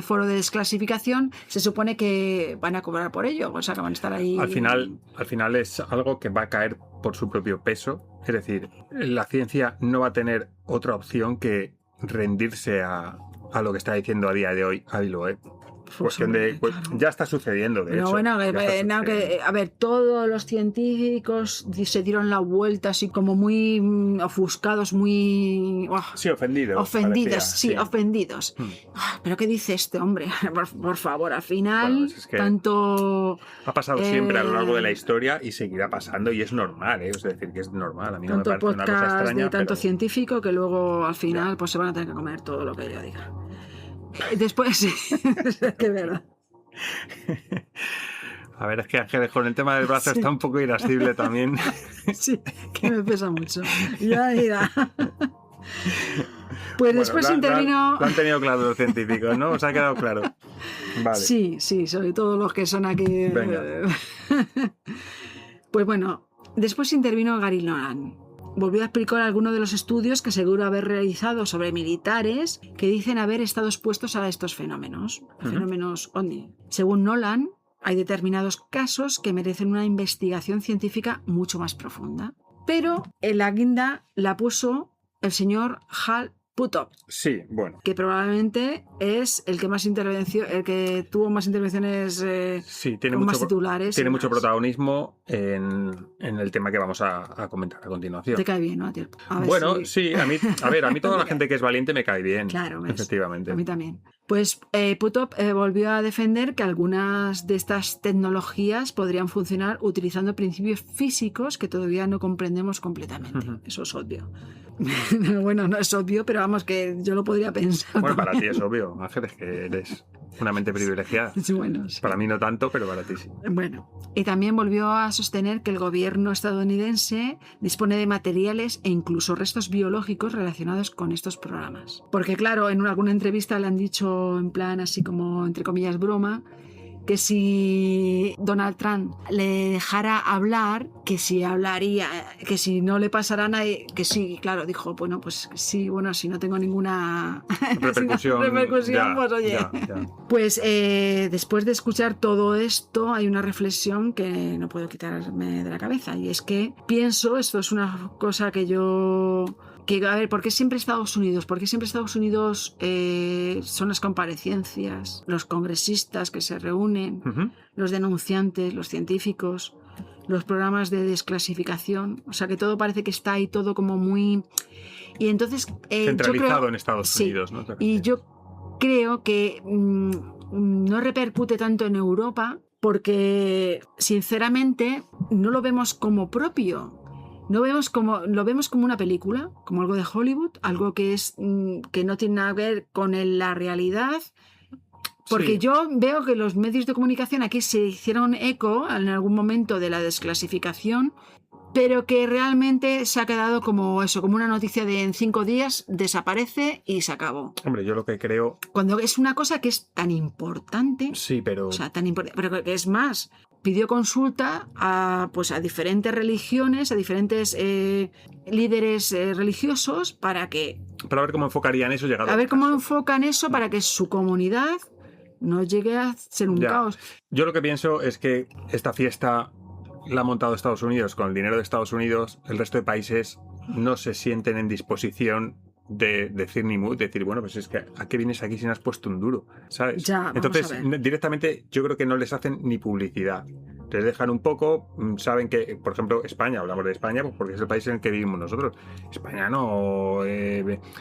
foro de desclasificación, se supone que van a cobrar por ello, o sea que van a estar ahí. Al final es algo que va a caer por su propio peso. Es decir, la ciencia no va a tener otra opción que rendirse a lo que está diciendo a día de hoy Aviloev. Cuestión de, claro. Ya está sucediendo, de Pero hecho. bueno, Ya está sucediendo. a ver, todos los científicos se dieron la vuelta así como muy ofuscados, muy... Sí, ofendidos. ofendidos, parecía, sí, ofendidos. ¿Pero qué dice este hombre? Por favor, al final, Bueno, pues es que tanto... ha pasado siempre a lo largo de la historia y seguirá pasando, y es normal, ¿eh? Es decir, que es normal. A mí no me Tanto parece una cosa podcast extraña. de tanto pero... científico que luego al final Ya. pues se van a tener que comer todo lo que yo diga. Después, sí, es que es verdad. A ver, es que Ángeles con el tema del brazo Sí. está un poco irascible también. Sí, que me pesa mucho. Ya irá. Pues Bueno, después intervino... Lo han tenido claro los científicos, ¿no? ¿Os ha quedado claro? Vale. Sí, sobre todo los que son aquí. Venga. Pues bueno, después intervino Gary Nolan. Volvió a explicar algunos de los estudios que aseguró haber realizado sobre militares que dicen haber estado expuestos a estos fenómenos, fenómenos OVNI. Según Nolan, hay determinados casos que merecen una investigación científica mucho más profunda. Pero en la guinda la puso el señor Hal Puthoff, Sí, bueno. que probablemente es el que tuvo más intervenciones Sí, tiene con mucho, más titulares. tiene y mucho más. protagonismo en el tema que vamos a comentar a continuación. Te cae bien, ¿no? A ver Bueno, si- sí, a mí toda la gente que es valiente me cae bien. Claro, ¿ves? Efectivamente. A mí también. Pues Puthoff volvió a defender que algunas de estas tecnologías podrían funcionar utilizando principios físicos que todavía no comprendemos completamente. Eso es obvio. Bueno, no es obvio, pero vamos, que yo lo podría pensar. Bueno, para ti también. es obvio, Ángeles, que eres una mente privilegiada. Bueno, sí. Para mí no tanto, pero para ti sí. Bueno, y también volvió a sostener que el gobierno estadounidense dispone de materiales e incluso restos biológicos relacionados con estos programas. Porque claro, en alguna entrevista le han dicho en plan así como entre comillas broma, que si Donald Trump le dejara hablar, que si hablaría, que si no le pasara nada, que sí, claro, dijo, bueno, pues sí, bueno, si no tengo ninguna Repercusión. repercusión, pues oye. Ya. Pues después de escuchar todo esto hay una reflexión que no puedo quitarme de la cabeza, y es que pienso, esto es una cosa que a ver, ¿por qué siempre Estados Unidos? ¿Por qué siempre Estados Unidos son las comparecencias, los congresistas que se reúnen, los denunciantes, los científicos, los programas de desclasificación? O sea, que todo parece que está ahí todo como muy... Y entonces... Centralizado yo creo, en Estados sí, Unidos, ¿no? y yo creo que no repercute tanto en Europa porque, sinceramente, no lo vemos como propio. Lo vemos como una película, como algo de Hollywood, algo que no tiene nada que ver con la realidad. Porque Sí. yo veo que los medios de comunicación aquí se hicieron eco en algún momento de la desclasificación, pero que realmente se ha quedado como eso, como una noticia de en 5 días desaparece y se acabó. Hombre, yo lo que creo... Cuando es una cosa que es tan importante, Sí, pero... o sea, tan importante, pero que es más, pidió consulta a diferentes religiones, a diferentes líderes religiosos para ver cómo enfocarían eso llegado a ver al cómo caso. enfocan eso para que su comunidad no llegue a ser un Ya. caos. Yo lo que pienso es que esta fiesta la ha montado Estados Unidos con el dinero de Estados Unidos. El resto de países no se sienten en disposición de decir ni mu, decir, bueno, pues es que ¿a qué vienes aquí si no has puesto un duro? ¿Sabes? Ya, vamos Entonces, a ver. directamente yo creo que no les hacen ni publicidad. les dejan un poco, saben que, por ejemplo, España, hablamos de España pues porque es el país en el que vivimos nosotros. España no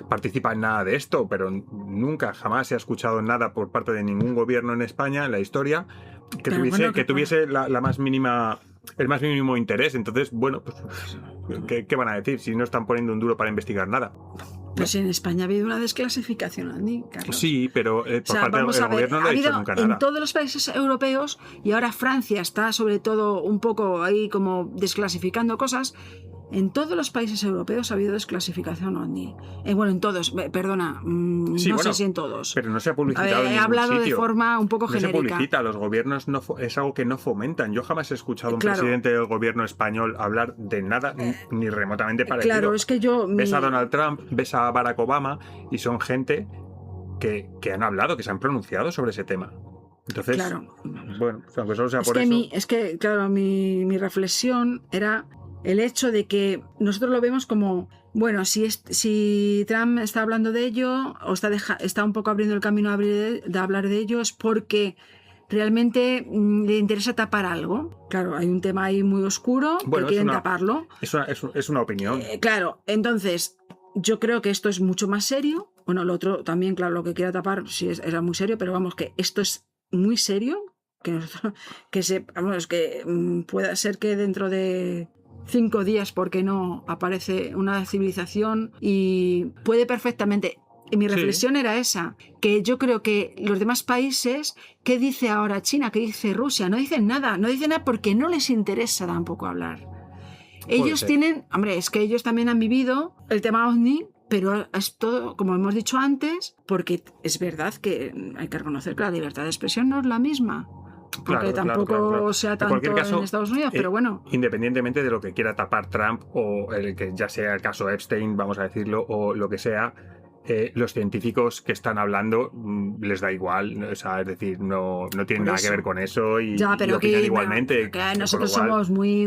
participa en nada de esto, pero nunca, jamás se ha escuchado nada por parte de ningún gobierno en España, en la historia, que tuviese la más mínima, el más mínimo interés. Entonces, bueno, pues ¿qué van a decir si no están poniendo un duro para investigar nada? Pero si en España ha habido una desclasificación, Andy, Carlos. Sí, pero por parte del gobierno no ha dicho nunca nada. En todos los países europeos, y ahora Francia está sobre todo un poco ahí como desclasificando cosas, en todos los países europeos ha habido desclasificación OVNI. Bueno, en todos, perdona, sí, no bueno, sé si en todos. Pero no se ha publicitado en ningún He hablado sitio. de forma un poco genérica. No se publicita, los gobiernos es algo que no fomentan. Yo jamás he escuchado a un Claro. presidente del gobierno español hablar de nada ni remotamente parecido. Claro, es que yo... Ves a Donald Trump, ves a Barack Obama y son gente que han hablado, que se han pronunciado sobre ese tema. Entonces, Claro. bueno, aunque solo sea por eso... Claro, mi reflexión era el hecho de que nosotros lo vemos como, bueno, si Trump está hablando de ello o está un poco abriendo el camino de hablar de ello, es porque realmente le interesa tapar algo. Claro, hay un tema ahí muy oscuro que quieren taparlo. Es una opinión. Claro, entonces yo creo que esto es mucho más serio. Bueno, lo otro también, claro, lo que quiera tapar sí era muy serio, pero vamos, que esto es muy serio, que pueda ser que dentro de 5 días, ¿por qué no?, aparece una civilización y puede perfectamente... Y mi reflexión era esa, que yo creo que los demás países, ¿qué dice ahora China? ¿Qué dice Rusia? No dicen nada porque no les interesa tampoco hablar. Ellos tienen... Hombre, es que ellos también han vivido el tema OVNI, pero es todo, como hemos dicho antes, porque es verdad que hay que reconocer que la libertad de expresión no es la misma. Porque tampoco sea tanto en Estados Unidos, pero bueno. Independientemente de lo que quiera tapar Trump o el que ya sea el caso Epstein, vamos a decirlo, o lo que sea, los científicos que están hablando les da igual, o sea, es decir, no tienen nada que ver con eso y opinan igualmente. Que nosotros somos muy...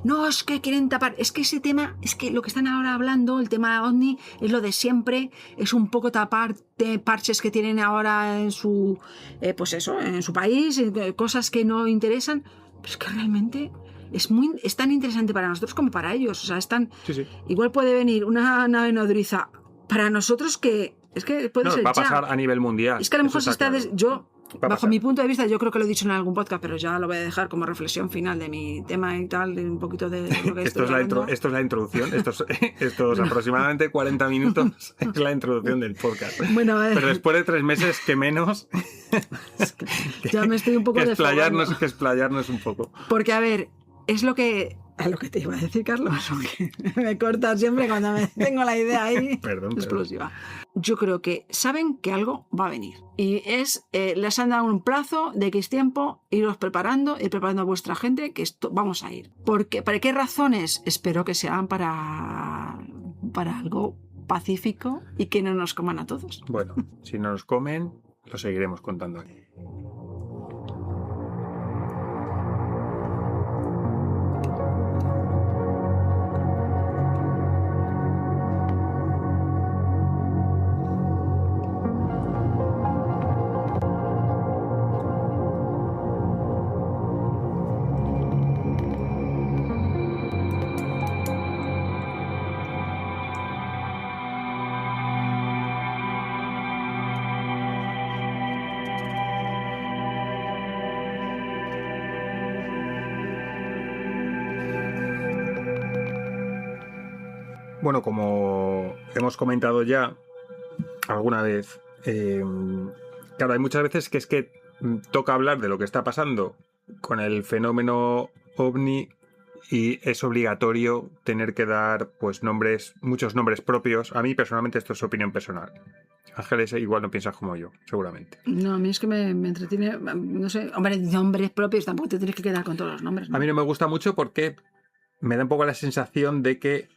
No, es que quieren tapar... Es que ese tema, es que lo que están ahora hablando, el tema de OVNI, es lo de siempre, es un poco tapar parches que tienen ahora en su... pues eso, en su país, cosas que no interesan, pero es que realmente... Es tan interesante para nosotros como para ellos. O sea, Sí. Igual puede venir una nave nodriza para nosotros que... Es que puede ser va a pasar a nivel mundial. Es que a lo mejor se está... Bajo mi punto de vista, yo creo que lo he dicho en algún podcast, pero ya lo voy a dejar como reflexión final de mi tema y tal, de un poquito de lo que esto es la introducción. Estos aproximadamente 40 minutos es la introducción del podcast. Bueno, pero después de 3 meses, que menos... ya me estoy un poco desfogando. Que explayarnos un poco. Porque, a ver, es lo que te iba a decir, Carlos, que me cortas siempre cuando me tengo la idea ahí explosiva. Yo creo que saben que algo va a venir y les han dado un plazo de X tiempo, iros preparando y preparando a vuestra gente que vamos a ir. ¿Para qué razones? Espero que sean para algo pacífico y que no nos coman a todos. Bueno, si no nos comen, lo seguiremos contando aquí. Bueno, como hemos comentado ya alguna vez, claro, hay muchas veces que es que toca hablar de lo que está pasando con el fenómeno OVNI y es obligatorio tener que dar pues muchos nombres propios. A mí personalmente esto es opinión personal. Ángeles igual no piensas como yo, seguramente. No, a mí es que me entretiene, no sé, hombre, nombres propios, tampoco te tienes que quedar con todos los nombres, ¿no? A mí no me gusta mucho porque me da un poco la sensación de que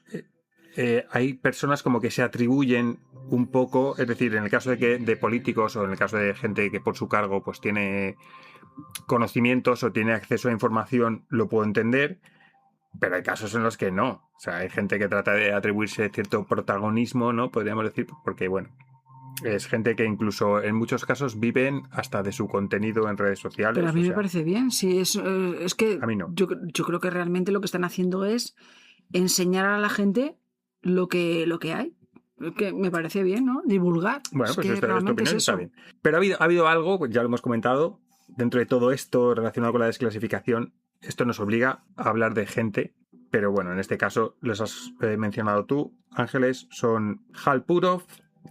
hay personas como que se atribuyen un poco, es decir, en el caso de políticos o en el caso de gente que por su cargo pues tiene conocimientos o tiene acceso a información, lo puedo entender, pero hay casos en los que no. O sea, hay gente que trata de atribuirse cierto protagonismo, ¿no? Podríamos decir, porque bueno, Es gente que incluso en muchos casos viven hasta de su contenido en redes sociales. Pero a mí o me sea, parece bien. Sí, es que a mí no. yo creo que realmente lo que están haciendo es enseñar a la gente lo que hay. Que me parece bien, ¿no? Divulgar. Bueno, Es pues que esta realmente opinión es está eso. bien. Pero ha habido algo, ya lo hemos comentado, dentro de todo esto relacionado con la desclasificación, esto nos obliga a hablar de gente, pero bueno, en este caso los has mencionado tú, Ángeles, son Hal Purov,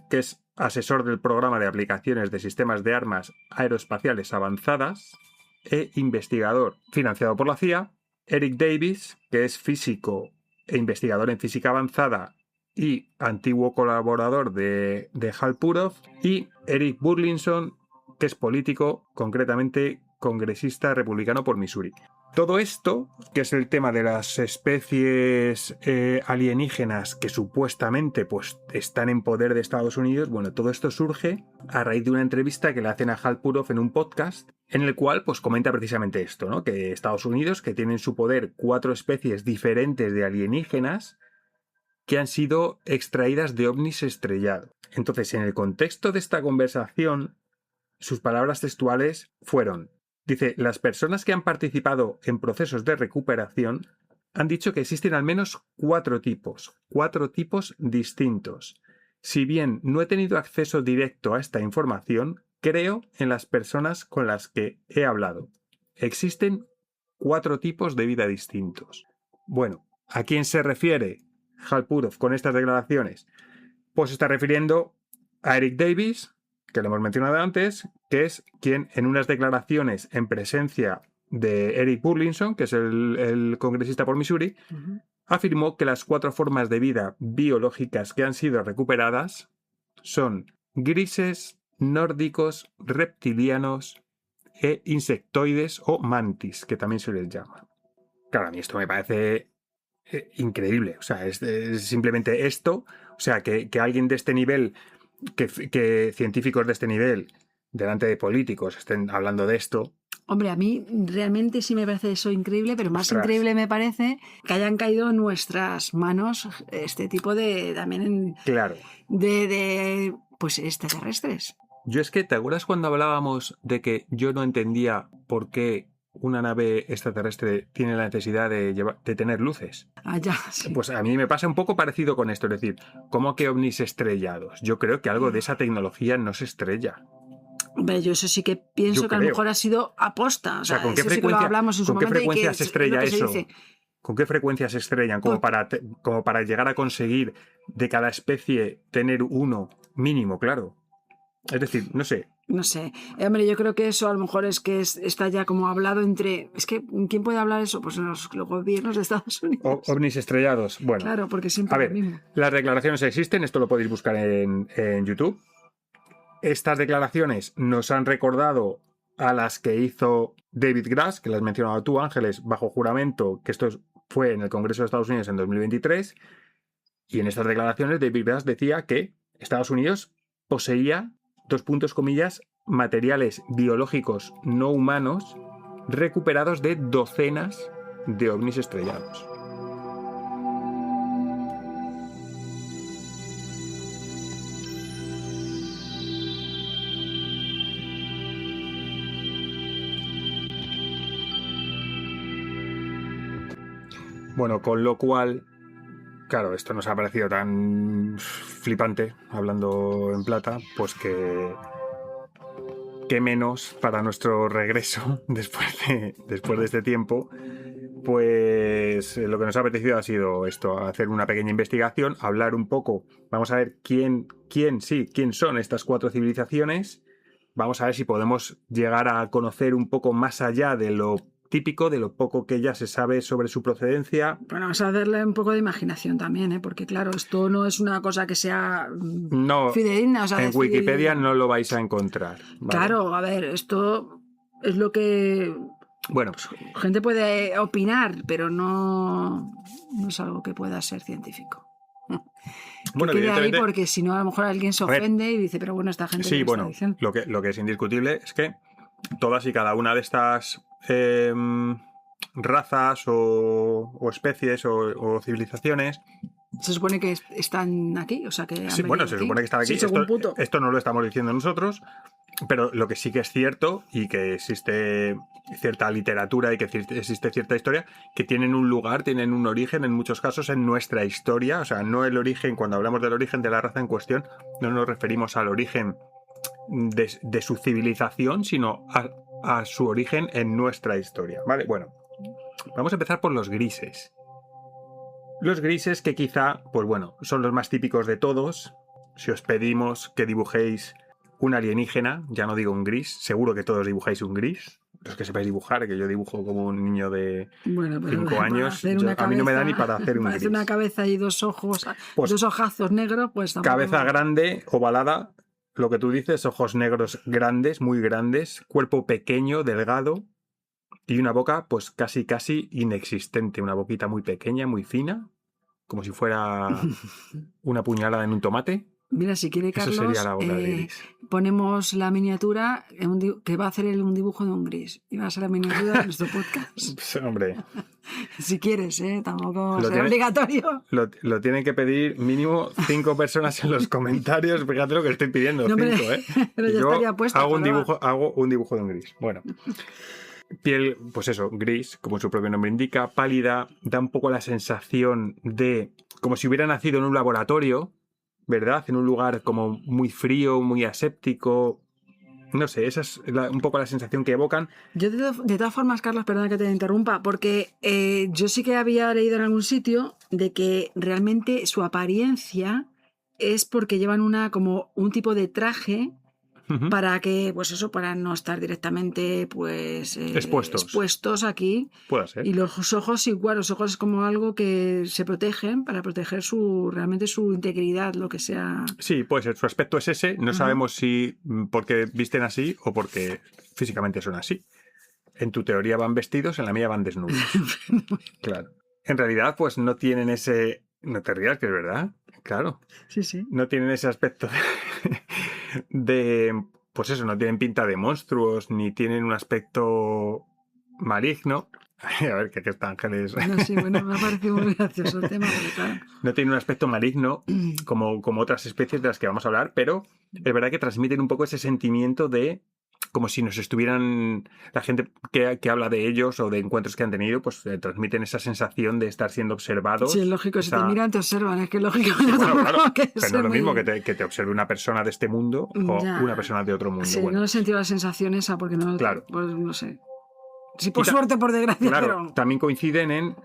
que es asesor del programa de aplicaciones de sistemas de armas aeroespaciales avanzadas e investigador financiado por la CIA, Eric Davis, que es físico e investigador en física avanzada y antiguo colaborador de Hal Purov, y Eric Burlinson, que es político, concretamente congresista republicano por Missouri. Todo esto, que es el tema de las especies alienígenas que supuestamente pues, están en poder de Estados Unidos, bueno, todo esto surge a raíz de una entrevista que le hacen a Hal Purov en un podcast, en el cual pues, comenta precisamente esto, ¿no? Que Estados Unidos, que tiene en su poder 4 especies diferentes de alienígenas, que han sido extraídas de ovnis estrellados. Entonces, en el contexto de esta conversación, sus palabras textuales fueron, dice, las personas que han participado en procesos de recuperación han dicho que existen al menos 4 tipos distintos. Si bien no he tenido acceso directo a esta información, creo en las personas con las que he hablado. Existen 4 tipos de vida distintos. Bueno, ¿a quién se refiere Hal Purov con estas declaraciones? Pues se está refiriendo a Eric Davis, que lo hemos mencionado antes, que es quien en unas declaraciones en presencia de Eric Burlinson, que es el congresista por Missouri, afirmó que las 4 formas de vida biológicas que han sido recuperadas son grises, nórdicos, reptilianos e insectoides o mantis, que también se les llama. Claro, a mí esto me parece increíble. O sea, es simplemente esto. O sea, que alguien de este nivel, que científicos de este nivel, delante de políticos, estén hablando de esto. Hombre, a mí realmente sí me parece eso increíble, pero más Ostras. increíble me parece que hayan caído en nuestras manos este tipo de también Claro. de pues extraterrestres. Yo es que, ¿te acuerdas cuando hablábamos de que yo no entendía por qué una nave extraterrestre tiene la necesidad de tener luces? Ah, ya, sí. Pues a mí me pasa un poco parecido con esto, es decir, ¿cómo que ovnis estrellados? Yo creo que algo de esa tecnología no se estrella. Hombre, yo eso sí que pienso Yo que a lo creo. mejor ha sido aposta. O sea, ¿con qué eso sí que lo frecuencia, hablamos en su ¿con qué momento y frecuencia que se es estrella lo que se eso? dice. ¿Con qué frecuencia se estrellan? Como para llegar a conseguir de cada especie tener uno mínimo, claro. Es decir, no sé. No sé. Hombre, yo creo que eso a lo mejor es que está ya como hablado entre... Es que, ¿quién puede hablar eso? Pues los gobiernos de Estados Unidos. Ovnis estrellados. Bueno, Claro, porque siempre a es ver, lo mismo. las declaraciones existen, esto lo podéis buscar en YouTube. Estas declaraciones nos han recordado a las que hizo David Grass, que las has mencionado tú, Ángeles, bajo juramento, que esto fue en el Congreso de Estados Unidos en 2023. Y en estas declaraciones David Grass decía que Estados Unidos poseía, materiales biológicos no humanos recuperados de docenas de ovnis estrellados. Bueno, con lo cual, claro, esto nos ha parecido tan flipante, hablando en plata, pues que menos para nuestro regreso después de este tiempo, pues lo que nos ha apetecido ha sido esto, hacer una pequeña investigación, hablar un poco, vamos a ver quién son estas 4 civilizaciones, vamos a ver si podemos llegar a conocer un poco más allá de lo típico, de lo poco que ya se sabe sobre su procedencia. Bueno, vamos a darle un poco de imaginación también, ¿eh? Porque claro, esto no es una cosa que sea fidedigna. O sea, en Wikipedia no lo vais a encontrar. ¿vale? Claro, a ver, esto es lo que... Bueno, gente puede opinar, pero no es algo que pueda ser científico. Bueno, que quede ahí evidentemente, porque si no a lo mejor alguien se ofende y dice, pero bueno, esta gente... sí, ¿qué bueno, está diciendo? lo que es indiscutible es que todas y cada una de estas razas o especies o civilizaciones Se supone que están aquí, o sea que... han Sí, bueno, venido se aquí. supone que están aquí. Sí, según Puto. Esto no lo estamos diciendo nosotros, pero lo que sí que es cierto y que existe cierta literatura y que existe cierta historia, que tienen un lugar, tienen un origen en muchos casos en nuestra historia. O sea, no el origen, cuando hablamos del origen de la raza en cuestión, no nos referimos al origen de su civilización, sino a su origen en nuestra historia. ¿Vale? Bueno, vamos a empezar por los grises. Los grises que quizá, pues bueno, son los más típicos de todos. Si os pedimos que dibujéis un alienígena, ya no digo un gris, seguro que todos dibujáis un gris. Los que sepáis dibujar, que yo dibujo como un niño de Bueno, pero 5 para años. hacer una A mí no me da ni para hacer un para hacer gris. una cabeza y dos ojos, Pues, dos ojazos negros, pues tampoco... Cabeza grande, ovalada, lo que tú dices, ojos negros grandes, muy grandes, cuerpo pequeño, delgado y una boca pues casi inexistente, una boquita muy pequeña, muy fina, como si fuera una puñalada en un tomate. Mira, si quiere Eso Carlos, sería la boca de gris. ponemos la miniatura que va a hacer un dibujo de un gris. Y va a ser la miniatura de nuestro podcast. Pues, hombre, Si quieres, tampoco Lo será tiene- obligatorio. lo tienen que pedir mínimo 5 personas en los comentarios. Fíjate lo que estoy pidiendo, No, 5, hombre, ¿eh? pero Y ya yo estaría puesto, hago un Córdoba. dibujo de un gris. Bueno. Piel, pues eso, gris, como su propio nombre indica, pálida, da un poco la sensación de como si hubiera nacido en un laboratorio, ¿verdad? En un lugar como muy frío, muy aséptico. No sé, esa es un poco la sensación que evocan. Yo de todas formas, Carlos, perdona que te interrumpa, porque yo sí que había leído en algún sitio de que realmente su apariencia es porque llevan como un tipo de traje Ujú. para que, pues eso, para no estar directamente pues expuestos aquí. Puede ser. Y los ojos igual, los ojos es como algo que se protegen para proteger realmente su integridad, lo que sea. Sí, puede ser. Su aspecto es ese. No sabemos si porque visten así o porque físicamente son así. En tu teoría van vestidos, en la mía van desnudos. Claro. En realidad, pues no tienen ese... No te rías, que es verdad. Claro. Sí, sí. No tienen ese aspecto pues eso, no tienen pinta de monstruos, ni tienen un aspecto maligno. A ver, que está Ángeles. No, sí, bueno, me ha parecido muy gracioso el tema, porque claro. No tienen un aspecto maligno como otras especies de las que vamos a hablar, pero es verdad que transmiten un poco ese sentimiento de como si nos estuvieran, la gente que habla de ellos o de encuentros que han tenido, pues transmiten esa sensación de estar siendo observados. Sí, es lógico, si te miran te observan, es que es lógico. Sí, bueno, claro, que pero no es lo mismo que te observe una persona de este mundo o Ya. una persona de otro mundo. Sí, Bueno, no he sentido la sensación esa porque no, Claro. pues no sé. Sí, por Y suerte, por desgracia, claro, pero... también coinciden en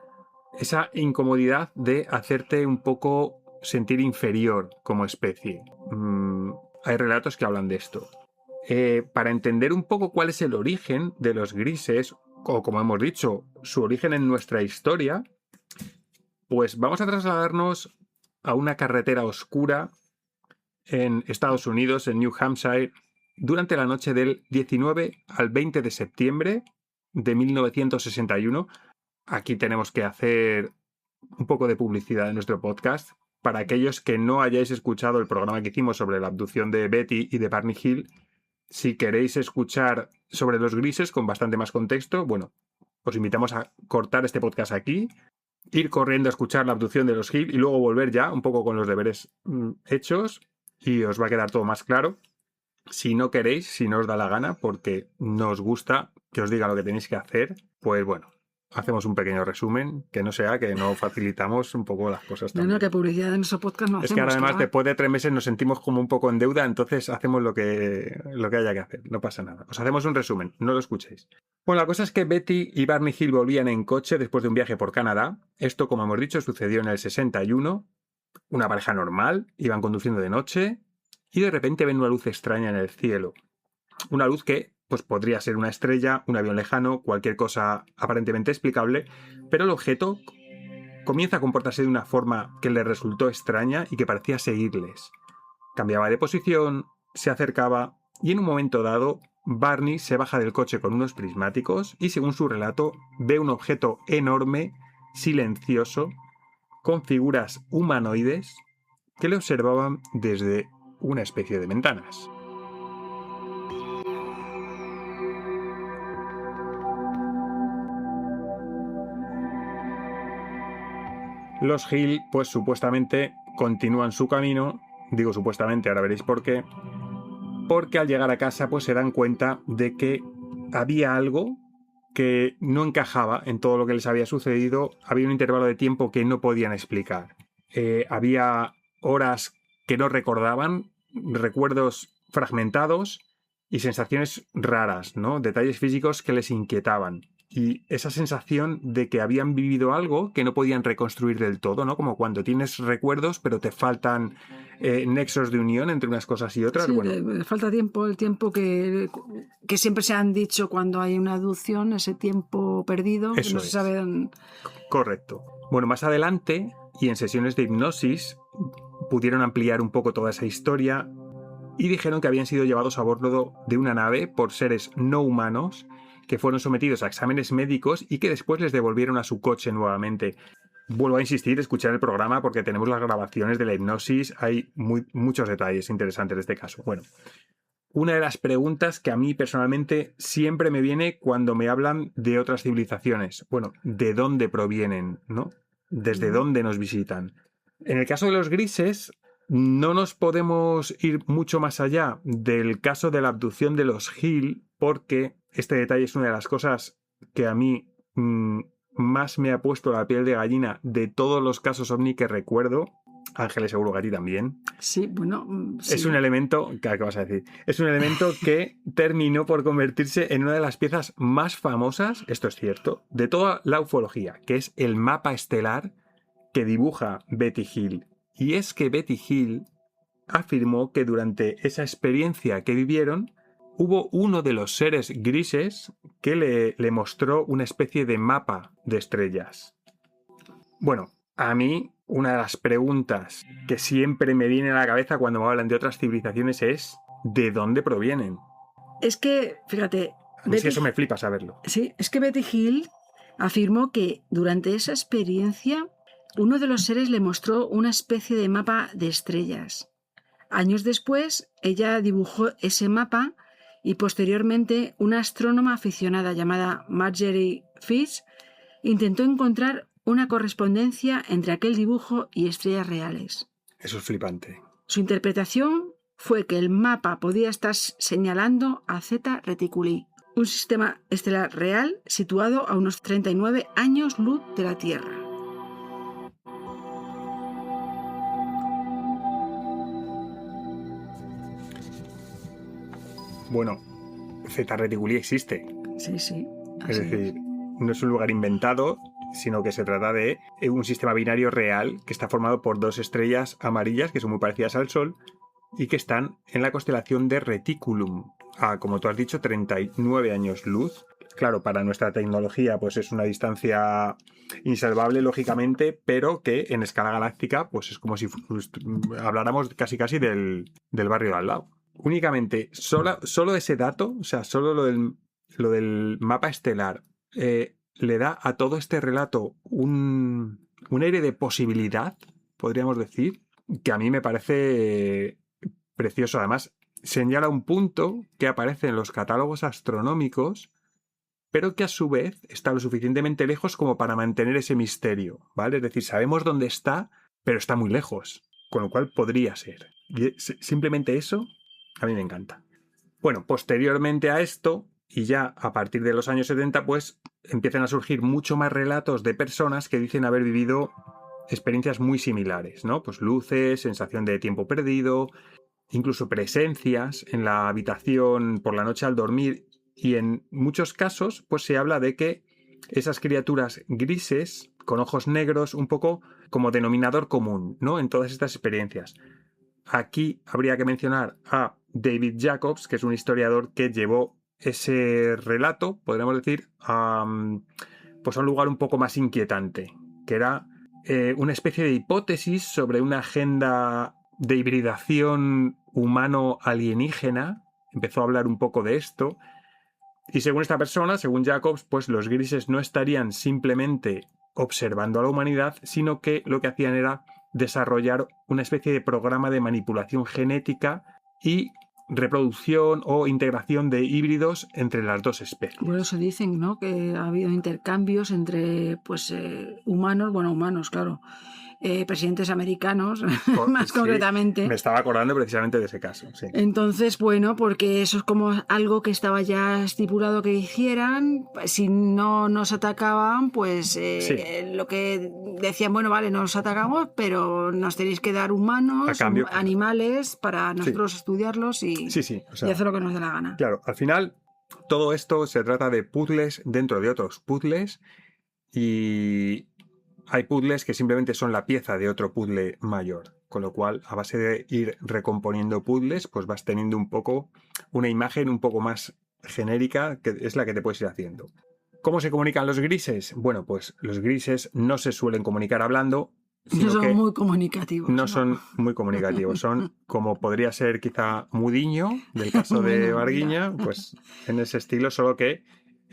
esa incomodidad de hacerte un poco sentir inferior como especie. Hay relatos que hablan de esto. Para entender un poco cuál es el origen de los grises, o como hemos dicho, su origen en nuestra historia, pues vamos a trasladarnos a una carretera oscura en Estados Unidos, en New Hampshire, durante la noche del 19 al 20 de septiembre de 1961. Aquí tenemos que hacer un poco de publicidad en nuestro podcast. Para aquellos que no hayáis escuchado el programa que hicimos sobre la abducción de Betty y de Barney Hill, si queréis escuchar sobre los grises con bastante más contexto, bueno, os invitamos a cortar este podcast aquí, ir corriendo a escuchar la abducción de los Hill y luego volver ya un poco con los deberes hechos y os va a quedar todo más claro. Si no queréis, si no os da la gana, porque no os gusta que os diga lo que tenéis que hacer, pues bueno, hacemos un pequeño resumen, que no sea que no facilitamos un poco las cosas también. No, que publicidad de nuestro podcast no Es hacemos. que ahora además claro. después de 3 meses nos sentimos como un poco en deuda, entonces hacemos lo que haya que hacer, no pasa nada. Os hacemos un resumen, no lo escuchéis. Bueno, la cosa es que Betty y Barney Hill volvían en coche después de un viaje por Canadá. Esto, como hemos dicho, sucedió en el 61. Una pareja normal, iban conduciendo de noche y de repente ven una luz extraña en el cielo. Una luz que pues podría ser una estrella, un avión lejano, cualquier cosa aparentemente explicable, pero el objeto comienza a comportarse de una forma que les resultó extraña y que parecía seguirles. Cambiaba de posición, se acercaba y en un momento dado Barney se baja del coche con unos prismáticos y, según su relato, ve un objeto enorme, silencioso, con figuras humanoides que le observaban desde una especie de ventanas. Los Hill, pues supuestamente continúan su camino. Digo supuestamente, ahora veréis por qué. Porque al llegar a casa, pues se dan cuenta de que había algo que no encajaba en todo lo que les había sucedido. Había un intervalo de tiempo que no podían explicar. Había horas que no recordaban, recuerdos fragmentados y sensaciones raras, ¿no? Detalles físicos que les inquietaban. Y esa sensación de que habían vivido algo que no podían reconstruir del todo, ¿no? Como cuando tienes recuerdos, pero te faltan nexos de unión entre unas cosas y otras. Sí, Bueno, le falta tiempo, el tiempo que siempre se han dicho cuando hay una abducción, ese tiempo perdido, que Eso no se es. sabe. Correcto. Bueno, más adelante, y en sesiones de hipnosis, pudieron ampliar un poco toda esa historia y dijeron que habían sido llevados a bordo de una nave por seres no humanos que fueron sometidos a exámenes médicos y que después les devolvieron a su coche nuevamente. Vuelvo a insistir, escuchar el programa porque tenemos las grabaciones de la hipnosis, hay muchos detalles interesantes de este caso. Bueno, una de las preguntas que a mí personalmente siempre me viene cuando me hablan de otras civilizaciones. Bueno, ¿de dónde provienen, no? ¿Desde dónde nos visitan? En el caso de los grises, no nos podemos ir mucho más allá del caso de la abducción de los Hill, porque este detalle es una de las cosas que a mí más me ha puesto la piel de gallina de todos los casos ovni que recuerdo. Ángeles, seguro que a ti también. Sí, bueno, sí. Es un elemento, ¿qué vas a decir? Es un elemento que terminó por convertirse en una de las piezas más famosas, esto es cierto, de toda la ufología, que es el mapa estelar que dibuja Betty Hill. Y es que Betty Hill afirmó que durante esa experiencia que vivieron, hubo uno de los seres grises que le mostró una especie de mapa de estrellas. Bueno, a mí una de las preguntas que siempre me viene a la cabeza cuando me hablan de otras civilizaciones es ¿de dónde provienen? Es que, fíjate... A mí sí eso me flipa saberlo. Sí, es que Betty Hill afirmó que durante esa experiencia uno de los seres le mostró una especie de mapa de estrellas. Años después, ella dibujó ese mapa y posteriormente una astrónoma aficionada llamada Marjorie Fish intentó encontrar una correspondencia entre aquel dibujo y estrellas reales. Eso es flipante. Su interpretación fue que el mapa podía estar señalando a Zeta Reticuli, un sistema estelar real situado a unos 39 años luz de la Tierra. Bueno, Zeta Reticuli existe. Sí, sí. Es decir, no es un lugar inventado, sino que se trata de un sistema binario real que está formado por dos estrellas amarillas que son muy parecidas al Sol y que están en la constelación de Reticulum, a, como tú has dicho, 39 años luz. Claro, para nuestra tecnología pues es una distancia insalvable, lógicamente, pero que en escala galáctica pues es como si habláramos casi del barrio de al lado. Únicamente, solo ese dato, o sea, solo lo del mapa estelar, le da a todo este relato un aire de posibilidad, podríamos decir, que a mí me parece precioso. Además, señala un punto que aparece en los catálogos astronómicos, pero que a su vez está lo suficientemente lejos como para mantener ese misterio, ¿vale? Es decir, sabemos dónde está, pero está muy lejos, con lo cual podría ser. Y simplemente eso a mí me encanta. Bueno, posteriormente a esto, y ya a partir de los años 70, pues empiezan a surgir mucho más relatos de personas que dicen haber vivido experiencias muy similares, ¿no? Pues luces, sensación de tiempo perdido, incluso presencias en la habitación por la noche al dormir, y en muchos casos pues se habla de que esas criaturas grises con ojos negros, un poco como denominador común, ¿no? En todas estas experiencias. Aquí habría que mencionar a David Jacobs, que es un historiador que llevó ese relato, podríamos decir, pues a un lugar un poco más inquietante, que era una especie de hipótesis sobre una agenda de hibridación humano-alienígena. Empezó a hablar un poco de esto. Y según esta persona, según Jacobs, pues los grises no estarían simplemente observando a la humanidad, sino que lo que hacían era desarrollar una especie de programa de manipulación genética y reproducción o integración de híbridos entre las dos especies. Bueno, se dicen, ¿no? Que ha habido intercambios entre, pues, humanos, claro, presidentes americanos, más Sí, concretamente. Me estaba acordando precisamente de ese caso. Sí. Entonces, bueno, porque eso es como algo que estaba ya estipulado que hicieran. Si no nos atacaban, pues lo que decían, bueno, vale, no nos atacamos, pero nos tenéis que dar humanos, A cambio, animales, para nosotros estudiarlos y hacer lo que nos dé la gana. Claro, al final todo esto se trata de puzzles dentro de otros puzzles y hay puzzles que simplemente son la pieza de otro puzzle mayor, con lo cual a base de ir recomponiendo puzzles pues vas teniendo un poco una imagen un poco más genérica que es la que te puedes ir haciendo. ¿Cómo se comunican los grises? Bueno, pues los grises no se suelen comunicar hablando, no son muy comunicativos. No son muy comunicativos, son como podría ser quizá Mudiño, del caso de Varguiña, pues en ese estilo, solo que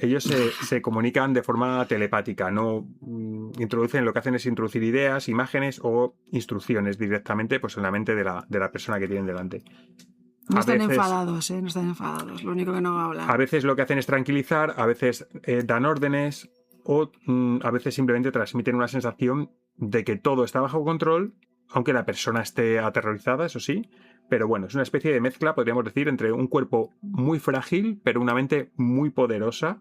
ellos se comunican de forma telepática, no introducen, lo que hacen es introducir ideas, imágenes o instrucciones directamente pues, en la mente de la persona que tienen delante. No están enfadados, no están enfadados, lo único que no hablan. A veces lo que hacen es tranquilizar, a veces dan órdenes o a veces simplemente transmiten una sensación de que todo está bajo control, aunque la persona esté aterrorizada, eso sí. Pero bueno, es una especie de mezcla, podríamos decir, entre un cuerpo muy frágil, pero una mente muy poderosa,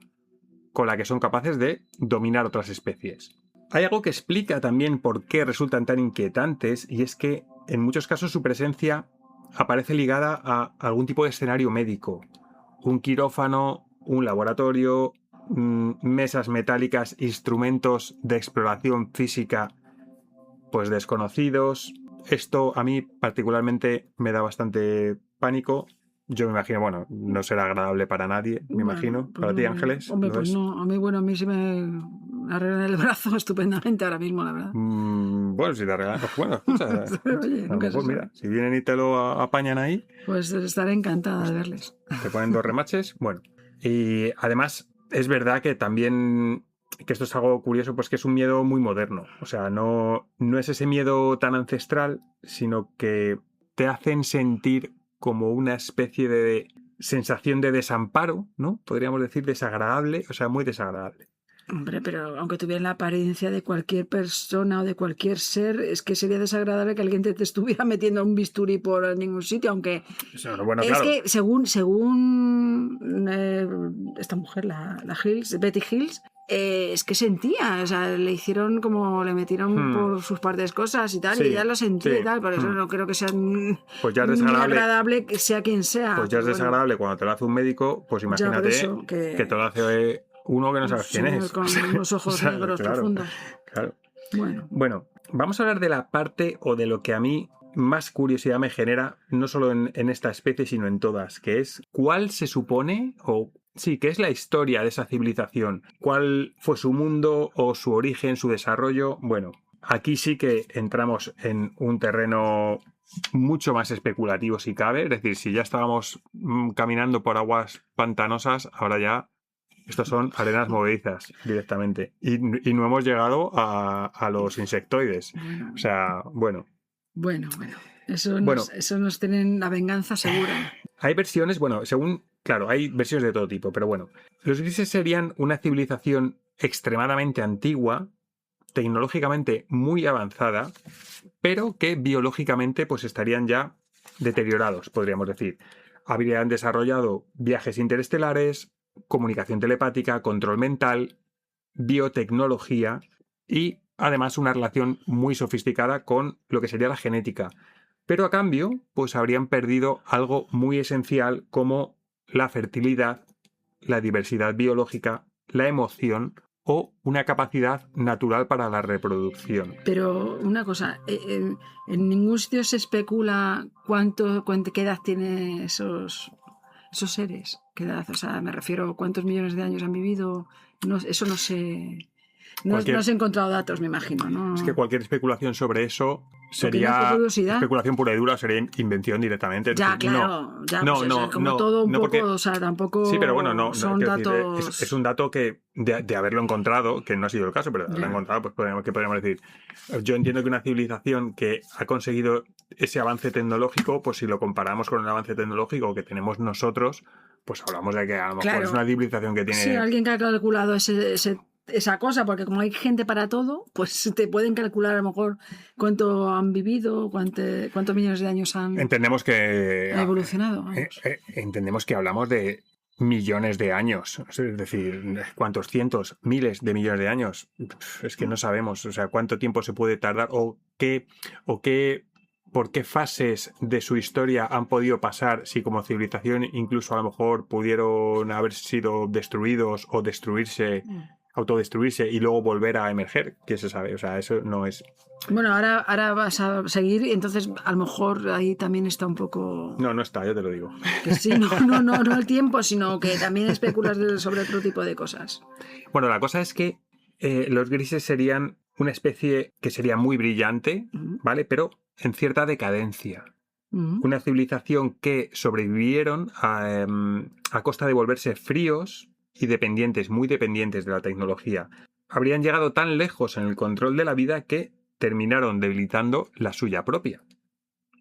con la que son capaces de dominar otras especies. Hay algo que explica también por qué resultan tan inquietantes, y es que en muchos casos su presencia aparece ligada a algún tipo de escenario médico. Un quirófano, un laboratorio, mesas metálicas, instrumentos de exploración física pues desconocidos. Esto a mí particularmente me da bastante pánico. Yo me imagino, bueno, no será agradable para nadie, me imagino. Pues ¿Para ti, Ángeles? Hombre, pues no. A mí sí me arreglan el brazo estupendamente ahora mismo, la verdad. Bueno, si te arreglan... Bueno, escucha. Oye, nunca se mira, si vienen y te lo apañan ahí... Pues estaré encantada de verles. Te ponen 2 remaches. Bueno, y además es verdad que también... que esto es algo curioso, pues que es un miedo muy moderno. O sea, no es ese miedo tan ancestral, sino que te hacen sentir como una especie de sensación de desamparo, ¿no? Podríamos decir desagradable, o sea, muy desagradable. Hombre, pero aunque tuvieran la apariencia de cualquier persona o de cualquier ser, es que sería desagradable que alguien te estuviera metiendo un bisturí por ningún sitio, aunque... Bueno, es que según esta mujer, la Hills, Betty Hills, es que sentía, o sea, le hicieron como, le metieron por sus partes cosas y tal, y ella lo sentía y tal, por eso no creo que sea pues ya es muy agradable que sea quien sea. Pues ya es desagradable cuando te lo hace un médico, pues imagínate que te lo hace uno que no sabes quién es. Con unos ojos negros profundos. Claro. Bueno, vamos a hablar de la parte o de lo que a mí más curiosidad me genera, no solo en esta especie, sino en todas, que es cuál se supone ¿qué es la historia de esa civilización? ¿Cuál fue su mundo o su origen, su desarrollo? Bueno, aquí sí que entramos en un terreno mucho más especulativo si cabe. Es decir, si ya estábamos caminando por aguas pantanosas, ahora ya estos son arenas movedizas directamente. Y no hemos llegado a los insectoides. O sea, bueno. Bueno. Eso nos tienen la venganza segura. Hay versiones, claro, hay versiones de todo tipo, pero bueno. Los grises serían una civilización extremadamente antigua, tecnológicamente muy avanzada, pero que biológicamente pues estarían ya deteriorados, podríamos decir. Habrían desarrollado viajes interestelares, comunicación telepática, control mental, biotecnología y además una relación muy sofisticada con lo que sería la genética. Pero a cambio, pues habrían perdido algo muy esencial como la fertilidad, la diversidad biológica, la emoción o una capacidad natural para la reproducción. Pero una cosa, en ningún sitio se especula qué edad tienen esos seres. ¿Qué edad? O sea, me refiero cuántos millones de años han vivido. Eso no sé. No se han encontrado datos, me imagino, ¿no? Es que cualquier especulación sobre eso sería especulación pura y dura, sería invención directamente. Ya, claro. Como todo un poco, porque, o sea, tampoco sí, pero bueno, son datos... Decir, es un dato que, de haberlo encontrado, que no ha sido el caso, pero de haberlo encontrado, pues podríamos decir. Yo entiendo que una civilización que ha conseguido ese avance tecnológico, pues si lo comparamos con el avance tecnológico que tenemos nosotros, pues hablamos de que a lo mejor Claro. es una civilización que tiene... Sí, alguien que ha calculado esa cosa, porque como hay gente para todo, pues te pueden calcular a lo mejor cuánto han vivido, cuántos millones de años han Entendemos que... evolucionado. Vamos. Entendemos que hablamos de millones de años, es decir, cuántos cientos, miles de millones de años. Es que no sabemos, o sea, cuánto tiempo se puede tardar o por qué fases de su historia han podido pasar si como civilización incluso a lo mejor pudieron haber sido destruidos o destruirse, autodestruirse y luego volver a emerger, que se sabe, o sea, eso no es... Bueno, ahora vas a seguir y entonces a lo mejor ahí también está un poco... No está, yo te lo digo. Que sí, no el tiempo, sino que también especulas sobre otro tipo de cosas. Bueno, la cosa es que los grises serían una especie que sería muy brillante, ¿vale? Pero en cierta decadencia. Una civilización que sobrevivieron a costa de volverse fríos y dependientes, muy dependientes de la tecnología. Habrían llegado tan lejos en el control de la vida que terminaron debilitando la suya propia.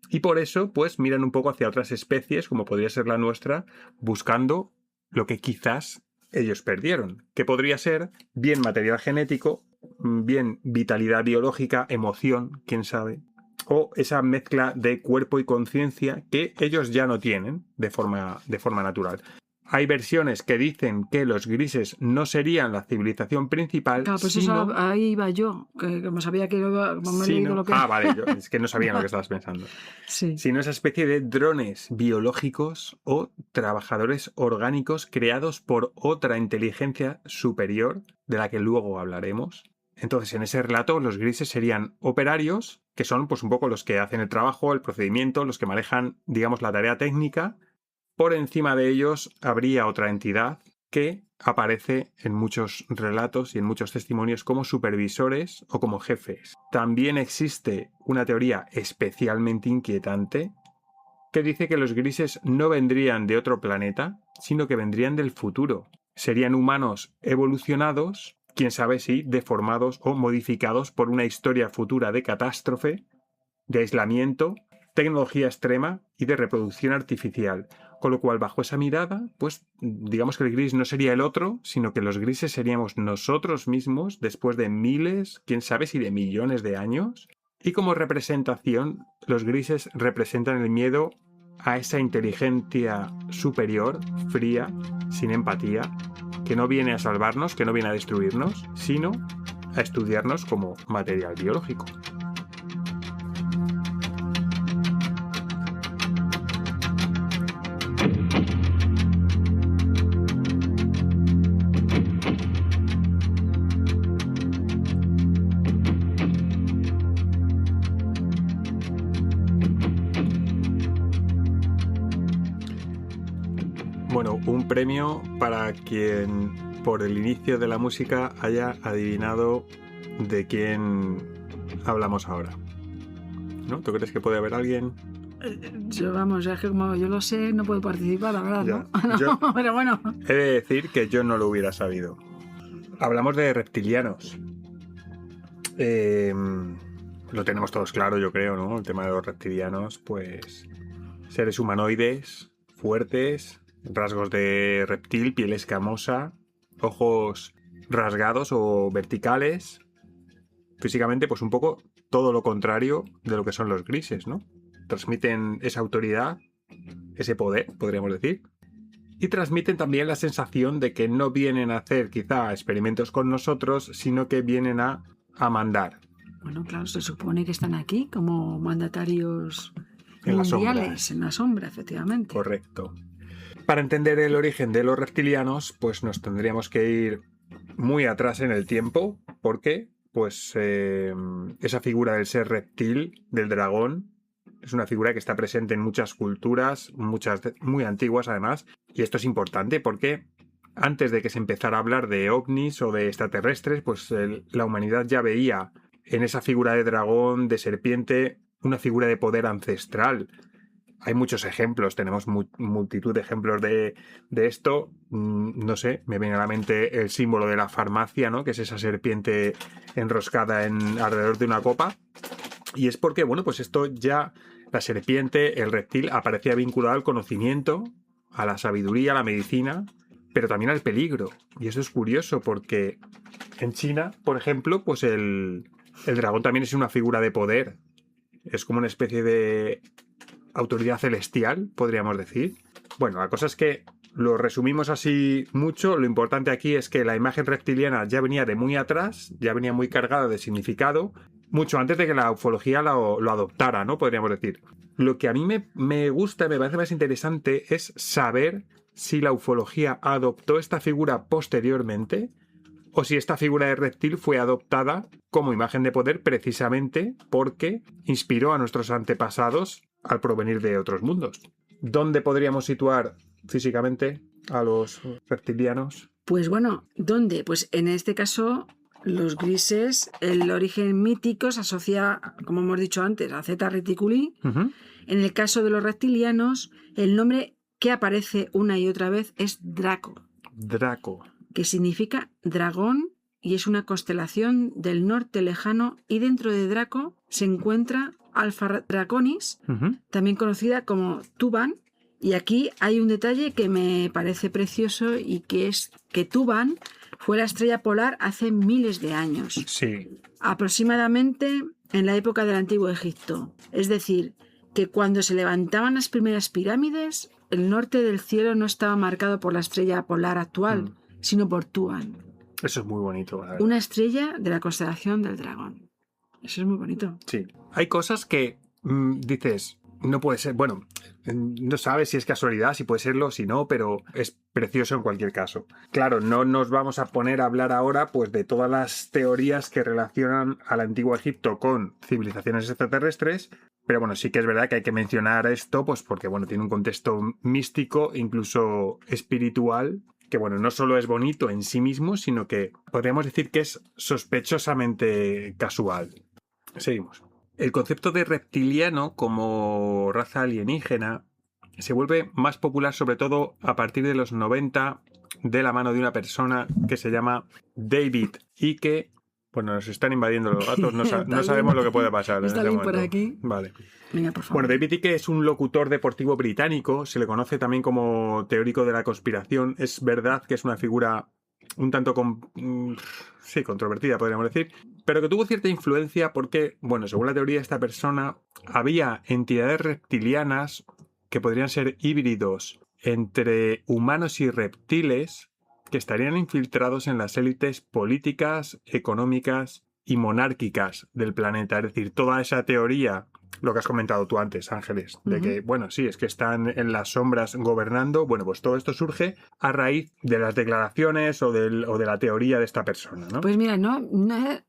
Y por eso, pues, miran un poco hacia otras especies, como podría ser la nuestra, buscando lo que quizás ellos perdieron, que podría ser bien material genético, bien vitalidad biológica, emoción, quién sabe, o esa mezcla de cuerpo y conciencia que ellos ya no tienen de forma natural. Hay versiones que dicen que los grises no serían la civilización principal, Claro, pues sino... eso, ahí iba yo, que como sabía que como me he leído lo que... Ah, vale, es que no sabía en lo que estabas pensando. Sí. Sino esa especie de drones biológicos o trabajadores orgánicos creados por otra inteligencia superior, de la que luego hablaremos. Entonces, en ese relato, los grises serían operarios, que son pues un poco los que hacen el trabajo, el procedimiento, los que manejan, digamos, la tarea técnica. Por encima de ellos habría otra entidad que aparece en muchos relatos y en muchos testimonios como supervisores o como jefes. También existe una teoría especialmente inquietante que dice que los grises no vendrían de otro planeta, sino que vendrían del futuro. Serían humanos evolucionados, quién sabe si deformados o modificados por una historia futura de catástrofe, de aislamiento, tecnología extrema y de reproducción artificial. Con lo cual, bajo esa mirada, pues digamos que el gris no sería el otro, sino que los grises seríamos nosotros mismos después de miles, quién sabe si de millones de años. Y como representación, los grises representan el miedo a esa inteligencia superior, fría, sin empatía, que no viene a salvarnos, que no viene a destruirnos, sino a estudiarnos como material biológico. Bueno, un premio para quien por el inicio de la música haya adivinado de quién hablamos ahora. ¿No? ¿Tú crees que puede haber alguien? Yo, vamos, es que como yo lo sé, no puedo participar, la verdad, Ya, ¿no? yo- No, pero bueno. He de decir que yo no lo hubiera sabido. Hablamos de reptilianos. Lo tenemos todos claro, yo creo, ¿no? El tema de los reptilianos, pues seres humanoides, fuertes, rasgos de reptil, piel escamosa, ojos rasgados o verticales. Físicamente, pues un poco todo lo contrario de lo que son los grises, ¿no? Transmiten esa autoridad, ese poder, podríamos decir. Y transmiten también la sensación de que no vienen a hacer quizá experimentos con nosotros, sino que vienen a mandar. Bueno, claro, se supone que están aquí como mandatarios En las mundiales, sombras. en la sombra, efectivamente. Correcto. Para entender el origen de los reptilianos, pues nos tendríamos que ir muy atrás en el tiempo, porque pues esa figura del ser reptil, del dragón, es una figura que está presente en muchas culturas, muchas muy antiguas además, y esto es importante porque antes de que se empezara a hablar de ovnis o de extraterrestres, pues la humanidad ya veía en esa figura de dragón, de serpiente, una figura de poder ancestral. Hay muchos ejemplos, tenemos multitud de ejemplos de esto. No sé, me viene a la mente el símbolo de la farmacia, ¿no? Que es esa serpiente enroscada alrededor de una copa. Y es porque, bueno, pues esto ya la serpiente, el reptil, aparecía vinculado al conocimiento, a la sabiduría, a la medicina, pero también al peligro. Y eso es curioso porque en China, por ejemplo, pues el dragón también es una figura de poder. Es como una especie de autoridad celestial, podríamos decir. Bueno, la cosa es que lo resumimos así mucho. Lo importante aquí es que la imagen reptiliana ya venía de muy atrás, ya venía muy cargada de significado, mucho antes de que la ufología lo adoptara, ¿no? Podríamos decir. Lo que a mí me gusta, me parece más interesante, es saber si la ufología adoptó esta figura posteriormente o si esta figura de reptil fue adoptada como imagen de poder precisamente porque inspiró a nuestros antepasados al provenir de otros mundos. ¿Dónde podríamos situar físicamente a los reptilianos? Pues bueno, ¿dónde? Pues en este caso, los grises, el origen mítico se asocia, como hemos dicho antes, a Zeta Reticuli. Uh-huh. En el caso de los reptilianos, el nombre que aparece una y otra vez es Draco. Draco. Que significa dragón y es una constelación del norte lejano, y dentro de Draco se encuentra Alpha Draconis, Uh-huh. también conocida como Tuban, y aquí hay un detalle que me parece precioso y que es que Tuban fue la estrella polar hace miles de años, Sí. aproximadamente en la época del Antiguo Egipto. Es decir, que cuando se levantaban las primeras pirámides, el norte del cielo no estaba marcado por la estrella polar actual, sino por Tuban, Eso es muy bonito. La verdad. una estrella de la constelación del dragón. Eso es muy bonito. Sí. Hay cosas que dices, no puede ser. Bueno, no sabes si es casualidad, si puede serlo, si no, pero es precioso en cualquier caso. Claro, no nos vamos a poner a hablar ahora pues de todas las teorías que relacionan al Antiguo Egipto con civilizaciones extraterrestres, pero bueno, sí que es verdad que hay que mencionar esto, pues porque bueno, tiene un contexto místico, incluso espiritual, que bueno, no solo es bonito en sí mismo, sino que podríamos decir que es sospechosamente casual. Seguimos. El concepto de reptiliano como raza alienígena se vuelve más popular sobre todo a partir de los 90 de la mano de una persona que se llama David Icke. Bueno, nos están invadiendo los gatos, no sabemos lo que puede pasar. ¿Está en este alguien por momento. aquí? Vale. Venga, por favor. Bueno, David Icke es un locutor deportivo británico, se le conoce también como teórico de la conspiración. Es verdad que es una figura un tanto controvertida, podríamos decir, pero que tuvo cierta influencia porque, bueno, según la teoría de esta persona, había entidades reptilianas que podrían ser híbridos entre humanos y reptiles que estarían infiltrados en las élites políticas, económicas y monárquicas del planeta. Es decir, toda esa teoría, lo que has comentado tú antes, Ángeles, de que, bueno, sí, es que están en las sombras gobernando. Bueno, pues todo esto surge a raíz de las declaraciones o de la teoría de esta persona, ¿no? Pues mira, no,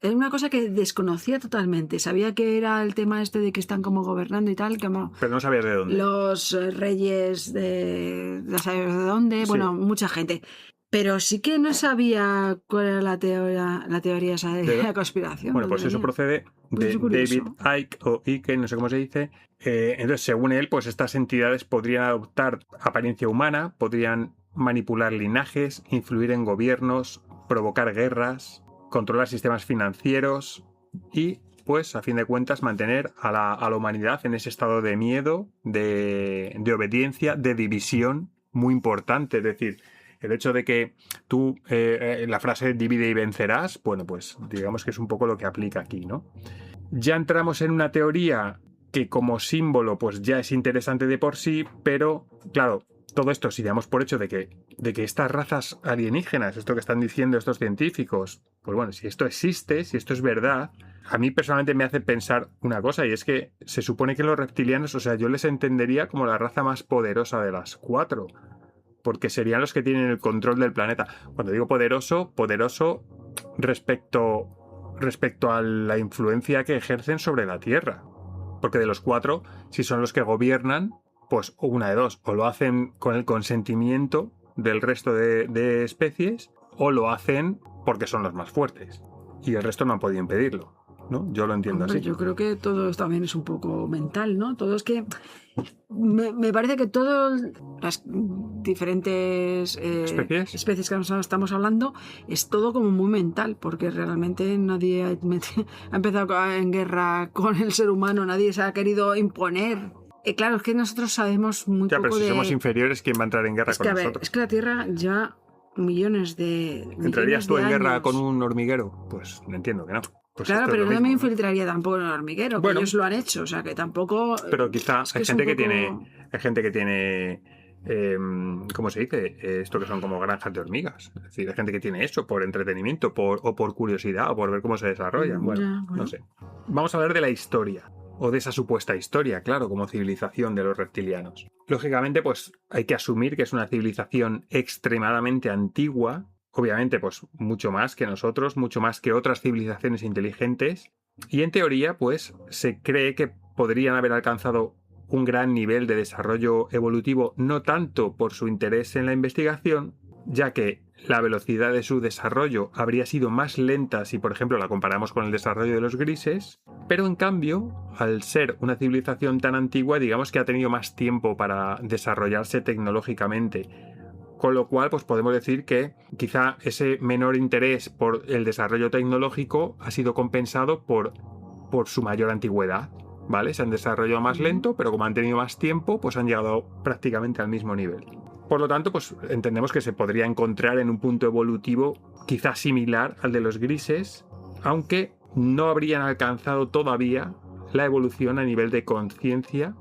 es una cosa que desconocía totalmente. Sabía que era el tema este de que están como gobernando y tal, como Pero no sabías de dónde. los reyes de... ¿No sabes de dónde? Sí. Bueno, mucha gente. Pero sí que no sabía cuál era la teoría esa de la conspiración. Bueno, pues eso procede de David Icke o Icke, no sé cómo se dice. Entonces, según él, pues estas entidades podrían adoptar apariencia humana, podrían manipular linajes, influir en gobiernos, provocar guerras, controlar sistemas financieros y, pues, a fin de cuentas, mantener a la humanidad en ese estado de miedo, de obediencia, de división muy importante. Es decir, el hecho de que tú, la frase divide y vencerás, bueno, pues digamos que es un poco lo que aplica aquí, ¿no? Ya entramos en una teoría que como símbolo pues ya es interesante de por sí, pero claro, todo esto si damos por hecho de que estas razas alienígenas, esto que están diciendo estos científicos, pues bueno, si esto existe, si esto es verdad, a mí personalmente me hace pensar una cosa, y es que se supone que los reptilianos, o sea, yo les entendería como la raza más poderosa de las cuatro, porque serían los que tienen el control del planeta. Cuando digo poderoso respecto a la influencia que ejercen sobre la Tierra. Porque de los cuatro, si son los que gobiernan, pues una de dos, o lo hacen con el consentimiento del resto de especies, o lo hacen porque son los más fuertes. Y el resto no han podido impedirlo. ¿no? Yo lo entiendo Hombre, así. yo creo que todo también es un poco mental, ¿no? Todo es que me parece que todas las diferentes especies que estamos hablando es todo como muy mental, porque realmente nadie ha empezado en guerra con el ser humano, nadie se ha querido imponer. Claro, es que nosotros sabemos muy Ya, poco pero si somos inferiores, ¿quién va a entrar en guerra es con que, a ver, nosotros? es que la Tierra ya millones de ¿Entrarías tú de en guerra años. con un hormiguero? Pues entiendo que no. Pues Claro, esto es pero lo no me mismo, infiltraría tampoco en el hormiguero, Bueno. que ellos lo han hecho, o sea que tampoco. Pero quizá es que hay es gente un que poco- tiene, ¿cómo se dice? Esto que son como granjas de hormigas. Es decir, hay gente que tiene eso por entretenimiento, o por curiosidad, o por ver cómo se desarrollan. Bueno, Ya, bueno. no sé. Vamos a hablar de la historia, o de esa supuesta historia, claro, como civilización de los reptilianos. Lógicamente, pues hay que asumir que es una civilización extremadamente antigua, obviamente, pues mucho más que nosotros, mucho más que otras civilizaciones inteligentes, y en teoría, pues se cree que podrían haber alcanzado un gran nivel de desarrollo evolutivo, no tanto por su interés en la investigación, ya que la velocidad de su desarrollo habría sido más lenta si, por ejemplo, la comparamos con el desarrollo de los grises, pero en cambio, al ser una civilización tan antigua, digamos que ha tenido más tiempo para desarrollarse tecnológicamente. Con lo cual, pues podemos decir que quizá ese menor interés por el desarrollo tecnológico ha sido compensado por su mayor antigüedad, ¿vale? Se han desarrollado más lento, pero como han tenido más tiempo, pues han llegado prácticamente al mismo nivel. Por lo tanto, pues entendemos que se podría encontrar en un punto evolutivo quizá similar al de los grises, aunque no habrían alcanzado todavía la evolución a nivel de conciencia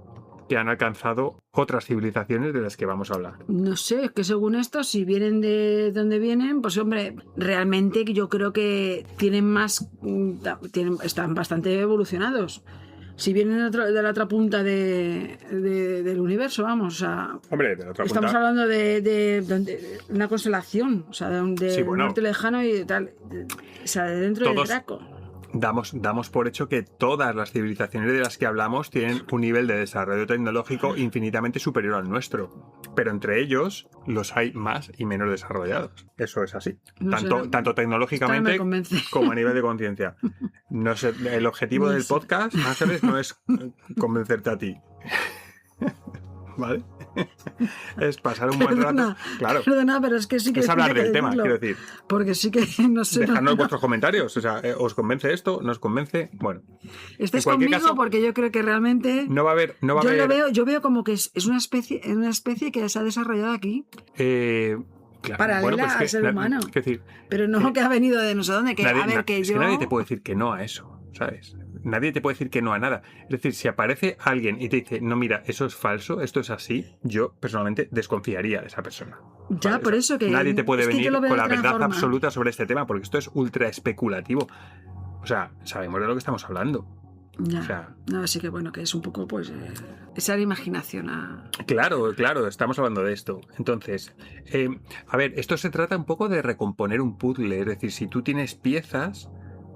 que han alcanzado otras civilizaciones de las que vamos a hablar. No sé, es que según esto, si vienen de donde vienen, pues hombre, realmente yo creo que tienen más, están bastante evolucionados. Si vienen de la otra punta del universo, vamos, o sea, Hombre, de la otra estamos punta, hablando de una constelación, o sea, de Sí, bueno. norte lejano y tal, o sea, de dentro del Todos- Draco. damos por hecho que todas las civilizaciones de las que hablamos tienen un nivel de desarrollo tecnológico infinitamente superior al nuestro. Pero entre ellos los hay más y menos desarrollados. Eso es así. No Tanto sé, tanto esta no tecnológicamente me convence. como a nivel de conciencia. No sé, el objetivo No del sé. podcast, Ángeles, no es convencerte a ti. ¿Vale? Es pasar un buen rato. Claro. Perdona, pero es que sí que Es hablar tiene que del tema, decirlo. quiero decir. Porque sí que no sé. Dejadnos vuestros comentarios. O sea, ¿os convence esto? ¿Nos convence? Bueno. Estés en cualquier conmigo caso, porque yo creo que realmente No va a haber. yo veo como que es una especie que se ha desarrollado aquí, Claro, paralela pues al ser humano. Es decir, pero no que ha venido de no sé dónde, que nadie, a ver que es yo que nadie te puede decir que no a eso, ¿sabes? Nadie te puede decir que no a nada. Es decir, si aparece alguien y te dice, no, mira, eso es falso, esto es así, yo personalmente desconfiaría de esa persona. ya ¿vale? por O sea, eso que nadie te puede es que yo venir lo veo con de la otra verdad forma. absoluta sobre este tema, porque esto es ultra especulativo. O sea, sabemos de lo que estamos hablando. Ya. O sea, No, así que bueno, que es un poco pues esa imaginación Claro, estamos hablando de esto. Entonces, a ver, esto se trata un poco de recomponer un puzzle. Es decir, si tú tienes piezas,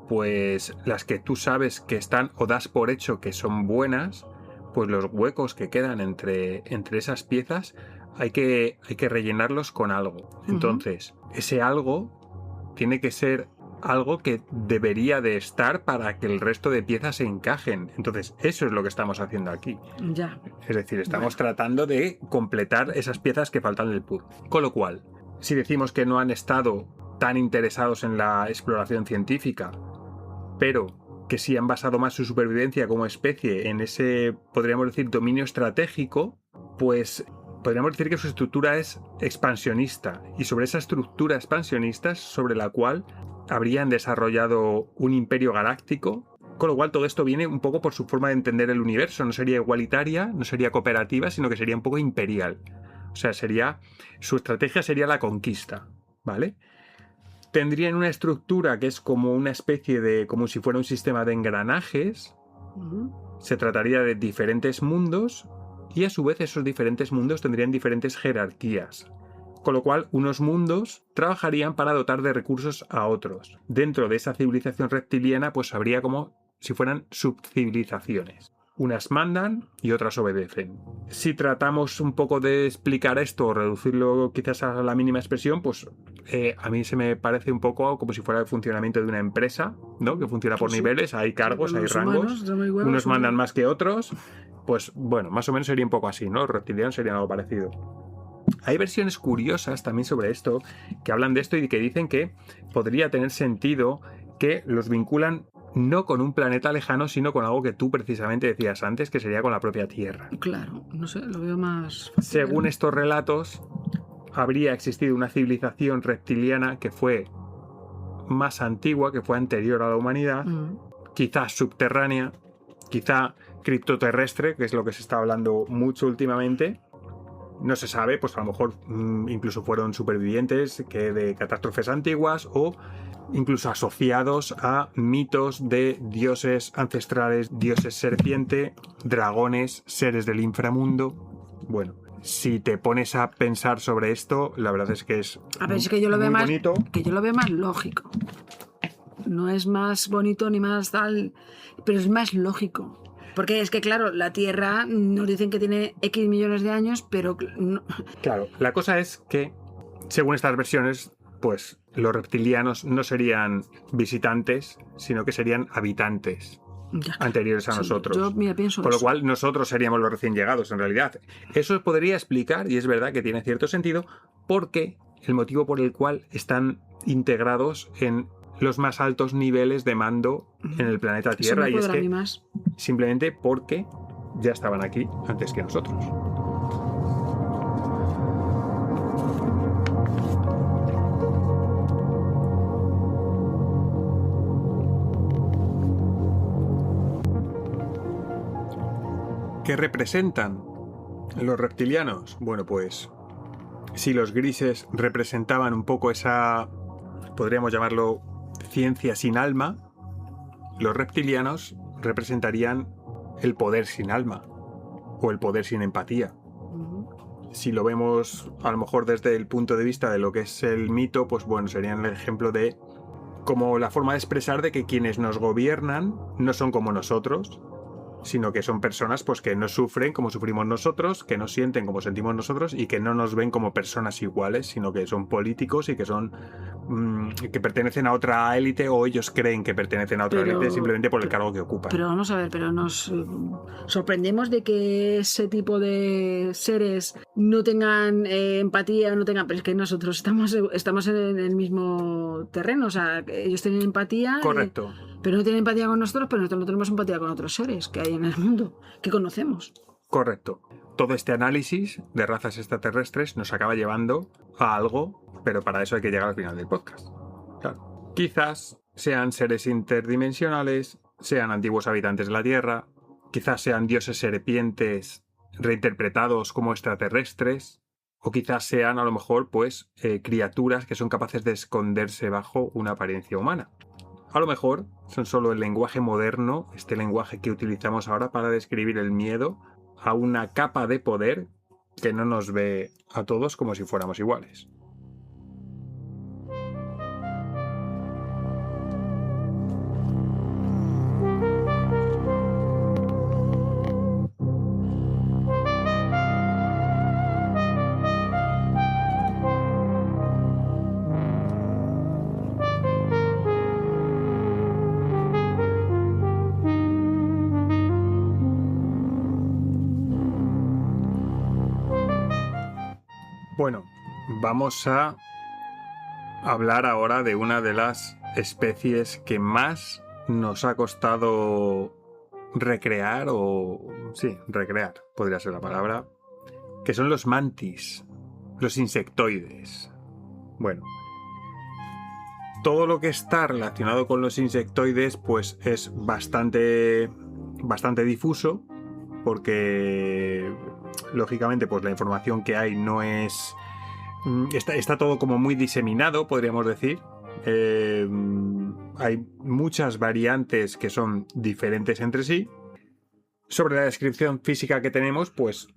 pues las que tú sabes que están o das por hecho que son buenas, pues los huecos que quedan entre esas piezas hay que rellenarlos con algo. Entonces, ese algo tiene que ser algo que debería de estar para que el resto de piezas se encajen. Entonces, eso es lo que estamos haciendo aquí. ya. Es decir, estamos tratando de completar esas piezas que faltan del puzzle. Con lo cual, si decimos que no han estado tan interesados en la exploración científica, pero que sí han basado más su supervivencia como especie en ese, podríamos decir, dominio estratégico, pues podríamos decir que su estructura es expansionista. Y sobre esa estructura expansionista es sobre la cual habrían desarrollado un imperio galáctico. Con lo cual todo esto viene un poco por su forma de entender el universo. No sería igualitaria, no sería cooperativa, sino que sería un poco imperial. O sea, su estrategia sería la conquista, ¿vale? Tendrían una estructura que es como una especie de, como si fuera un sistema de engranajes. Se trataría de diferentes mundos y a su vez esos diferentes mundos tendrían diferentes jerarquías. Con lo cual, unos mundos trabajarían para dotar de recursos a otros. Dentro de esa civilización reptiliana, pues habría como si fueran subcivilizaciones. Unas mandan y otras obedecen. Si tratamos un poco de explicar esto o reducirlo quizás a la mínima expresión, pues a mí se me parece un poco como si fuera el funcionamiento de una empresa, ¿no? Que funciona por Sí. niveles, hay cargos, hay Los rangos, humanos son igual, unos son- mandan más que otros. Pues bueno, más o menos sería un poco así, ¿no? Los reptilianos serían algo parecido. Hay versiones curiosas también sobre esto, que hablan de esto y que dicen que podría tener sentido que los vinculan no con un planeta lejano, sino con algo que tú precisamente decías antes, que sería con la propia Tierra. Claro, no sé, lo veo más fácil. Según estos relatos, habría existido una civilización reptiliana que fue más antigua, que fue anterior a la humanidad, quizá subterránea, quizá criptoterrestre, que es lo que se está hablando mucho últimamente. No se sabe, pues a lo mejor incluso fueron supervivientes que de catástrofes antiguas o incluso asociados a mitos de dioses ancestrales, dioses serpiente, dragones, seres del inframundo. Bueno, si te pones a pensar sobre esto, la verdad es que es A ver, es que yo lo veo muy más, bonito. que yo lo veo más lógico. No es más bonito ni más tal, pero es más lógico. Porque es que, claro, la Tierra nos dicen que tiene X millones de años, pero no- Claro, la cosa es que, según estas versiones, pues los reptilianos no serían visitantes, sino que serían habitantes ya, claro. anteriores a Sí, nosotros. Yo, mira, pienso Con lo eso. cual, nosotros seríamos los recién llegados, en realidad. Eso podría explicar, y es verdad que tiene cierto sentido, porque el motivo por el cual están integrados en los más altos niveles de mando en el planeta Eso Tierra, me y es cuadra a mí que más. simplemente porque ya estaban aquí antes que nosotros. ¿Qué representan los reptilianos? Bueno, pues si los grises representaban un poco esa, podríamos llamarlo, ciencia sin alma, los reptilianos representarían el poder sin alma o el poder sin empatía. Si lo vemos a lo mejor desde el punto de vista de lo que es el mito, pues bueno, serían el ejemplo de como la forma de expresar de que quienes nos gobiernan no son como nosotros, sino que son personas pues que no sufren como sufrimos nosotros, que no sienten como sentimos nosotros y que no nos ven como personas iguales, sino que son políticos y que son que pertenecen a otra élite, o ellos creen que pertenecen a otra élite simplemente por el cargo que ocupan. Pero vamos a ver, pero nos sorprendemos de que ese tipo de seres no tengan empatía, no tengan, pero es que nosotros estamos en el mismo terreno, o sea, que ellos tienen empatía. Correcto. Pero no tienen empatía con nosotros, pero nosotros no tenemos empatía con otros seres que hay en el mundo, que conocemos. Correcto. Todo este análisis de razas extraterrestres nos acaba llevando a algo, pero para eso hay que llegar al final del podcast. Claro. Quizás sean seres interdimensionales, sean antiguos habitantes de la Tierra, quizás sean dioses serpientes reinterpretados como extraterrestres, o quizás sean a lo mejor pues criaturas que son capaces de esconderse bajo una apariencia humana. A lo mejor son solo el lenguaje moderno, este lenguaje que utilizamos ahora para describir el miedo a una capa de poder que no nos ve a todos como si fuéramos iguales. Bueno, vamos a hablar ahora de una de las especies que más nos ha costado recrear, recrear podría ser la palabra, que son los mantis, los insectoides. Bueno, todo lo que está relacionado con los insectoides pues es bastante difuso, porque lógicamente pues la información que hay no es... Está todo como muy diseminado, podríamos decir. Hay muchas variantes que son diferentes entre sí. Sobre la descripción física que tenemos, pues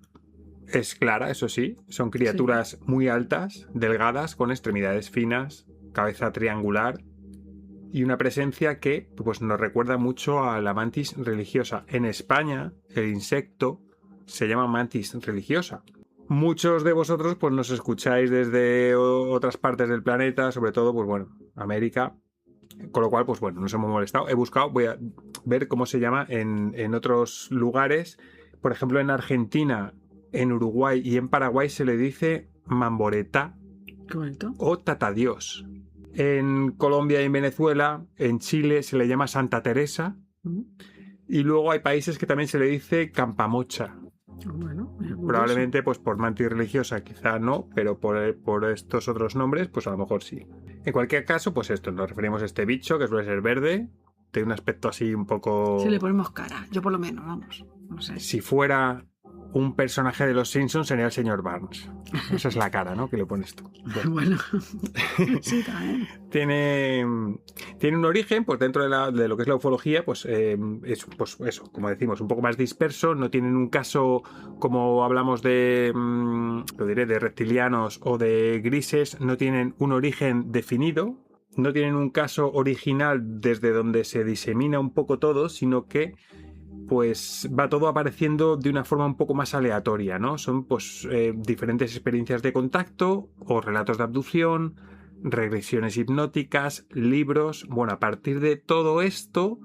es clara, eso sí. Son criaturas muy altas, delgadas, con extremidades finas, cabeza triangular y una presencia que pues nos recuerda mucho a la mantis religiosa. En España, el insecto se llama mantis religiosa. Muchos de vosotros pues nos escucháis desde otras partes del planeta, sobre todo, pues bueno, América. Con lo cual, pues bueno, nos hemos molestado. He buscado, voy a ver cómo se llama en otros lugares. Por ejemplo, en Argentina, en Uruguay y en Paraguay se le dice mamboreta Correcto. o tatadiós. En Colombia y en Venezuela, en Chile se le llama Santa Teresa. Y luego hay países que también se le dice campamocha. Bueno, es curioso. Probablemente pues por mantis religiosa quizá no, pero por estos otros nombres pues a lo mejor sí. En cualquier caso, pues esto, nos referimos a este bicho que suele ser verde, tiene un aspecto así un poco... Si le ponemos cara, yo por lo menos, vamos. No sé. Si fuera un personaje de los Simpsons sería el señor Barnes. Esa es la cara, ¿no? Que le pones tú. Bueno, sí, también. Tiene un origen, pues dentro de lo que es la ufología, pues es pues eso, como decimos, un poco más disperso. No tienen un caso como hablamos de, lo diré, de reptilianos o de grises, no tienen un origen definido, no tienen un caso original desde donde se disemina un poco todo, sino que pues va todo apareciendo de una forma un poco más aleatoria, ¿no? Son pues diferentes experiencias de contacto o relatos de abducción, regresiones hipnóticas, libros. Bueno, a partir de todo esto,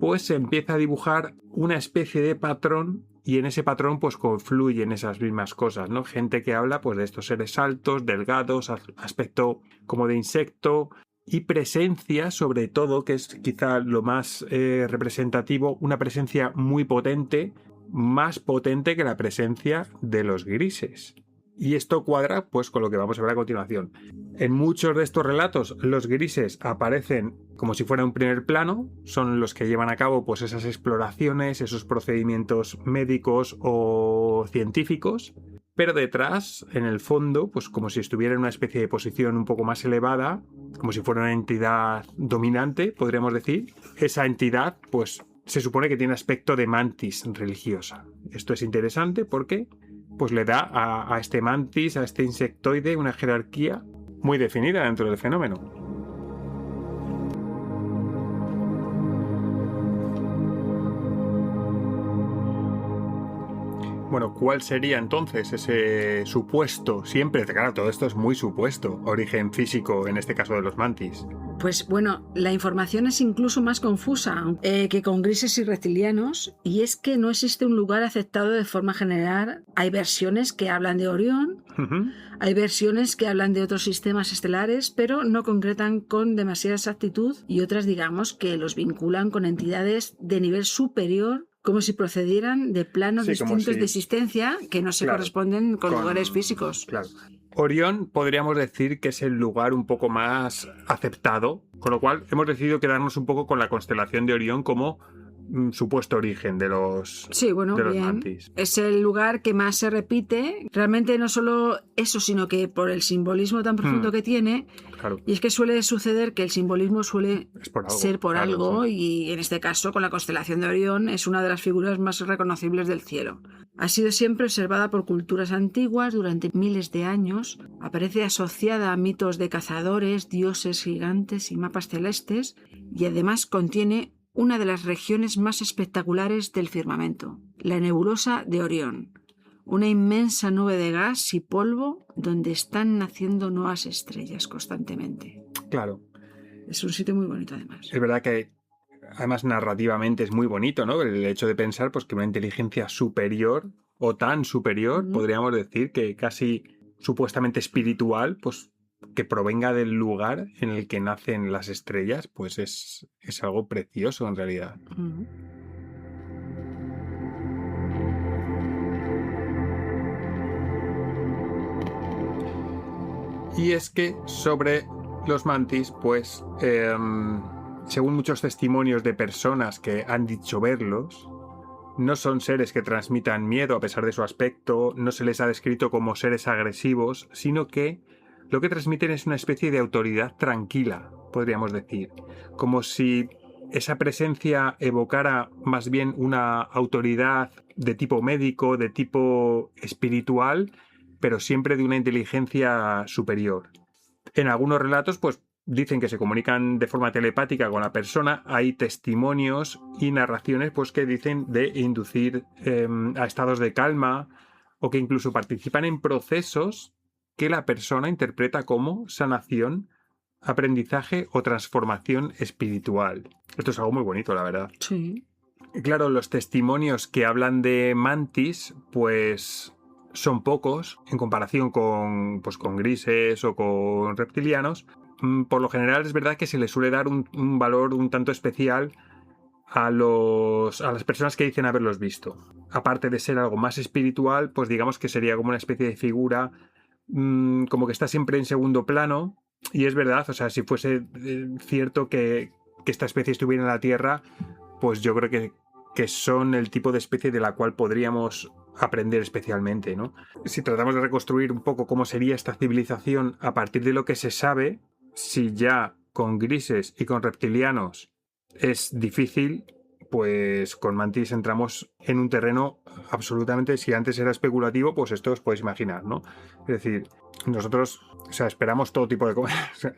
pues se empieza a dibujar una especie de patrón y en ese patrón pues confluyen esas mismas cosas, ¿no? Gente que habla pues de estos seres altos, delgados, aspecto como de insecto y presencia, sobre todo, que es quizá lo más representativo, una presencia muy potente, más potente que la presencia de los grises. Y esto cuadra pues con lo que vamos a ver a continuación. En muchos de estos relatos los grises aparecen como si fuera un primer plano, son los que llevan a cabo pues esas exploraciones, esos procedimientos médicos o científicos, pero detrás, en el fondo, pues como si estuviera en una especie de posición un poco más elevada, como si fuera una entidad dominante, podríamos decir, esa entidad pues se supone que tiene aspecto de mantis religiosa. Esto es interesante porque pues le da a este mantis, a este insectoide, una jerarquía muy definida dentro del fenómeno. Bueno, ¿cuál sería entonces ese supuesto, siempre, claro, todo esto es muy supuesto, origen físico, en este caso de los mantis? Pues bueno, la información es incluso más confusa que con grises y reptilianos, y es que no existe un lugar aceptado de forma general. Hay versiones que hablan de Orión, hay versiones que hablan de otros sistemas estelares, pero no concretan con demasiada exactitud, y otras, digamos, que los vinculan con entidades de nivel superior, como si procedieran de planos distintos de existencia que no se corresponden con lugares físicos. Claro. Orión podríamos decir que es el lugar un poco más aceptado, con lo cual hemos decidido quedarnos un poco con la constelación de Orión como supuesto origen de los, mantis. Es el lugar que más se repite. Realmente no solo eso, sino que por el simbolismo tan profundo que tiene. Claro. Y es que suele suceder que el simbolismo suele ser por claro, algo, sí. Y en este caso con la constelación de Orión es una de las figuras más reconocibles del cielo. Ha sido siempre observada por culturas antiguas durante miles de años. Aparece asociada a mitos de cazadores, dioses gigantes y mapas celestes, y además contiene una de las regiones más espectaculares del firmamento, la nebulosa de Orión, una inmensa nube de gas y polvo donde están naciendo nuevas estrellas constantemente. Claro. Es un sitio muy bonito además. Es verdad que además narrativamente es muy bonito, ¿no? El hecho de pensar pues que una inteligencia superior o tan superior, podríamos decir que casi supuestamente espiritual, pues que provenga del lugar en el que nacen las estrellas, pues es algo precioso en realidad. Y es que sobre los mantis, pues según muchos testimonios de personas que han dicho verlos, no son seres que transmitan miedo a pesar de su aspecto, no se les ha descrito como seres agresivos, sino que lo que transmiten es una especie de autoridad tranquila, podríamos decir, como si esa presencia evocara más bien una autoridad de tipo médico, de tipo espiritual, pero siempre de una inteligencia superior. En algunos relatos, pues dicen que se comunican de forma telepática con la persona. Hay testimonios y narraciones pues que dicen de inducir a estados de calma o que incluso participan en procesos que la persona interpreta como sanación, aprendizaje o transformación espiritual. Esto es algo muy bonito, la verdad. Sí. Y claro, los testimonios que hablan de mantis, pues son pocos en comparación con grises o con reptilianos. Por lo general es verdad que se le suele dar un valor un tanto especial a las personas que dicen haberlos visto. Aparte de ser algo más espiritual, pues digamos que sería como una especie de figura como que está siempre en segundo plano. Y es verdad, o sea, si fuese cierto que esta especie estuviera en la Tierra, pues yo creo que son el tipo de especie de la cual podríamos aprender especialmente, ¿no? Si tratamos de reconstruir un poco cómo sería esta civilización a partir de lo que se sabe, si ya con grises y con reptilianos es difícil, pues con mantis entramos en un terreno absolutamente, si antes era especulativo, pues esto os podéis imaginar, ¿no? Es decir, nosotros, o sea, esperamos todo tipo de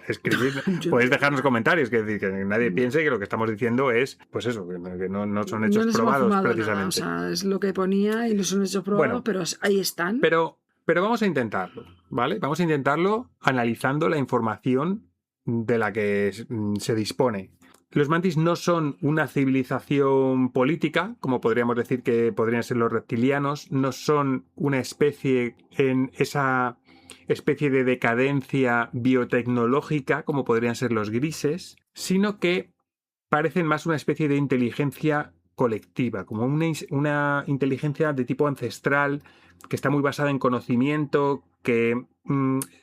escribir, podéis dejarnos comentarios, que nadie piense que lo que estamos diciendo es, pues eso, que no son hechos probados precisamente. Nada, o sea, es lo que ponía y no son hechos probados, bueno, pero ahí están. Pero vamos a intentarlo, ¿vale? Vamos a intentarlo analizando la información de la que se dispone. Los mantis no son una civilización política, como podríamos decir que podrían ser los reptilianos, no son una especie en esa especie de decadencia biotecnológica, como podrían ser los grises, sino que parecen más una especie de inteligencia colectiva, como una inteligencia de tipo ancestral, que está muy basada en conocimiento, que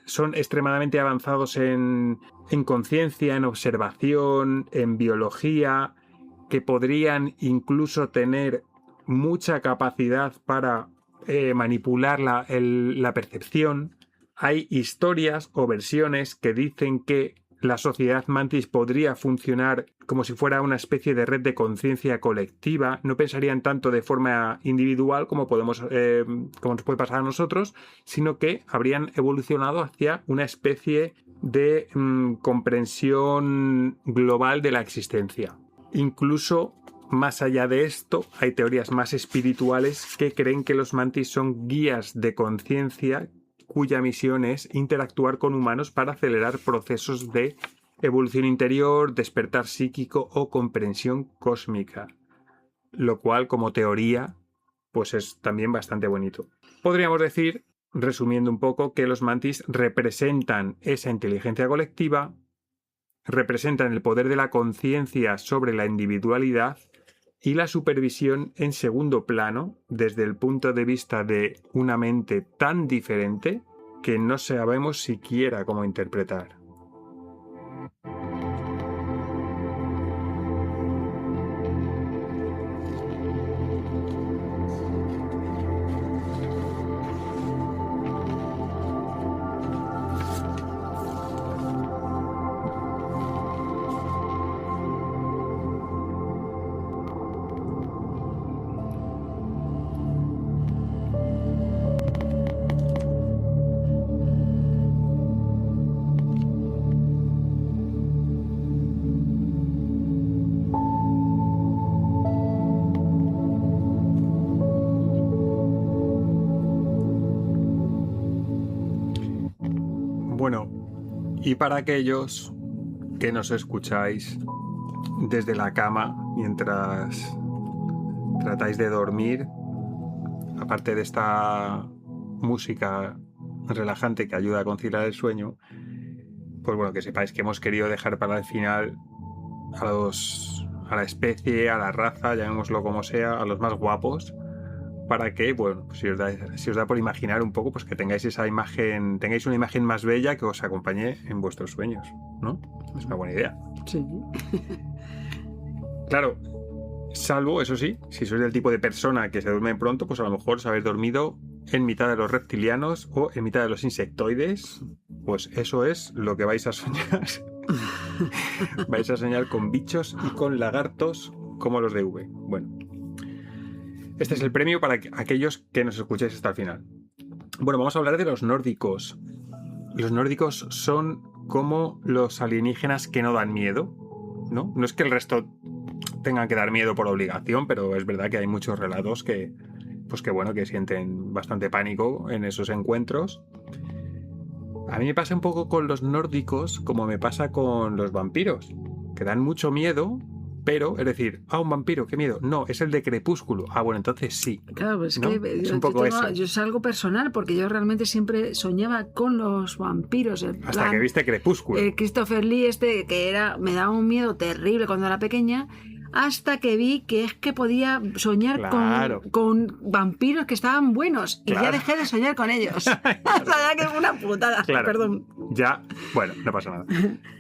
son extremadamente avanzados en conciencia, en observación, en biología, que podrían incluso tener mucha capacidad para manipular la percepción. Hay historias o versiones que dicen que la sociedad mantis podría funcionar como si fuera una especie de red de conciencia colectiva. No pensarían tanto de forma individual como como nos puede pasar a nosotros, sino que habrían evolucionado hacia una especie de comprensión global de la existencia. Incluso más allá de esto, hay teorías más espirituales que creen que los mantis son guías de conciencia cuya misión es interactuar con humanos para acelerar procesos de evolución interior, despertar psíquico o comprensión cósmica. Lo cual, como teoría, pues es también bastante bonito. Podríamos decir, resumiendo un poco, que los mantis representan esa inteligencia colectiva, representan el poder de la conciencia sobre la individualidad y la supervisión en segundo plano desde el punto de vista de una mente tan diferente que no sabemos siquiera cómo interpretar. Bueno, y para aquellos que nos escucháis desde la cama mientras tratáis de dormir, aparte de esta música relajante que ayuda a conciliar el sueño, pues bueno, que sepáis que hemos querido dejar para el final a la especie, a la raza, llamémoslo como sea, a los más guapos, para que, bueno, si os da por imaginar un poco, pues que tengáis esa imagen, tengáis una imagen más bella que os acompañe en vuestros sueños, ¿no? Es una buena idea. Sí. Claro, salvo, eso sí, si sois del tipo de persona que se duerme pronto, pues a lo mejor os habéis dormido en mitad de los reptilianos o en mitad de los insectoides, pues eso es lo que vais a soñar. Vais a soñar con bichos y con lagartos como los de V. Bueno, este es el premio para aquellos que nos escuchéis hasta el final. Bueno, vamos a hablar de los nórdicos. Los nórdicos son como los alienígenas que no dan miedo, ¿no? No es que el resto tengan que dar miedo por obligación, pero es verdad que hay muchos relatos que pues que bueno, que sienten bastante pánico en esos encuentros. A mí me pasa un poco con los nórdicos como me pasa con los vampiros, que dan mucho miedo, pero, es decir, un vampiro, qué miedo. No, es el de Crepúsculo. Bueno, entonces sí. Claro, pues ¿no? que Es un poco eso. yo es algo personal, porque yo realmente siempre soñaba con los vampiros. Hasta que viste Crepúsculo. Christopher Lee, me daba un miedo terrible cuando era pequeña, hasta que vi que es que podía soñar Claro. con vampiros que estaban buenos, y Claro. ya dejé de soñar con ellos. O sea, ya que es una putada. Claro. Perdón. Ya, bueno, no pasa nada.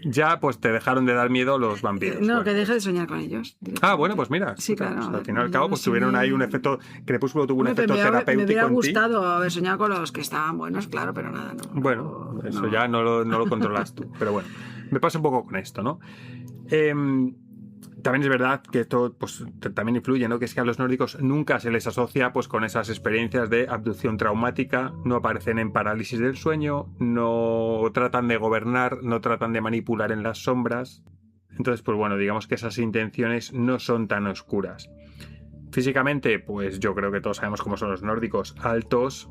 Ya, pues te dejaron de dar miedo los vampiros. No, Bueno. que dejé de soñar con ellos. Bueno, pues mira. Sí, claro. Pues al fin y al Ya cabo, no pues sé. tuvieron ahí un efecto. Crepúsculo tuvo un Hombre, efecto pero me terapéutico hubiera en ti. gustado haber soñado con los que estaban buenos, claro, pero nada, no. Bueno, eso no. ya no lo controlas tú. Pero bueno, me pasa un poco con esto, ¿no? También es verdad que esto pues, también influye, ¿no? Que es que a los nórdicos nunca se les asocia pues, con esas experiencias de abducción traumática, no aparecen en parálisis del sueño, no tratan de gobernar, no tratan de manipular en las sombras. Entonces, pues bueno, digamos que esas intenciones no son tan oscuras. Físicamente, pues yo creo que todos sabemos cómo son los nórdicos. Altos,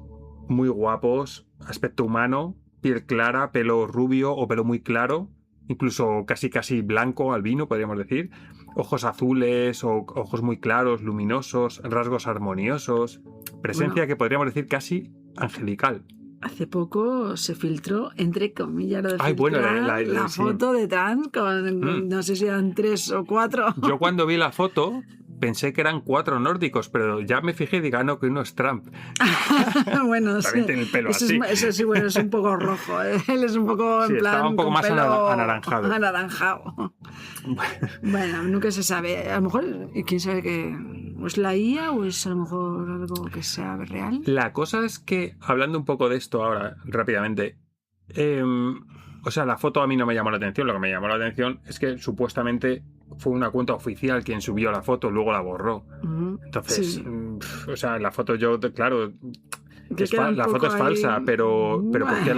muy guapos, aspecto humano, piel clara, pelo rubio o pelo muy claro, incluso casi blanco, albino, podríamos decir. Ojos azules o ojos muy claros, luminosos, rasgos armoniosos. Presencia que podríamos decir casi angelical. Hace poco se filtró, entre comillas, lo de Ay, bueno, filtrar, la sí. foto de Trump con, no sé si eran 3 o 4. Yo cuando vi la foto pensé que eran 4 nórdicos, pero ya me fijé y digo, no, que uno es Trump. Bueno, también tiene el pelo así. Eso sí, bueno, es un poco rojo. Él es un poco, sí, en plan, estaba un poco con más pelo anaranjado. Anaranjado. Bueno, nunca se sabe. A lo mejor, quién sabe que es la IA o es a lo mejor algo que sea real. La cosa es que, hablando un poco de esto ahora, rápidamente, o sea, la foto a mí no me llamó la atención. Lo que me llamó la atención es que supuestamente fue una cuenta oficial quien subió la foto, luego la borró. Entonces, Sí. O sea, la foto yo, claro, Que queda un la poco foto es falsa, ahí. pero ¿por Bueno. qué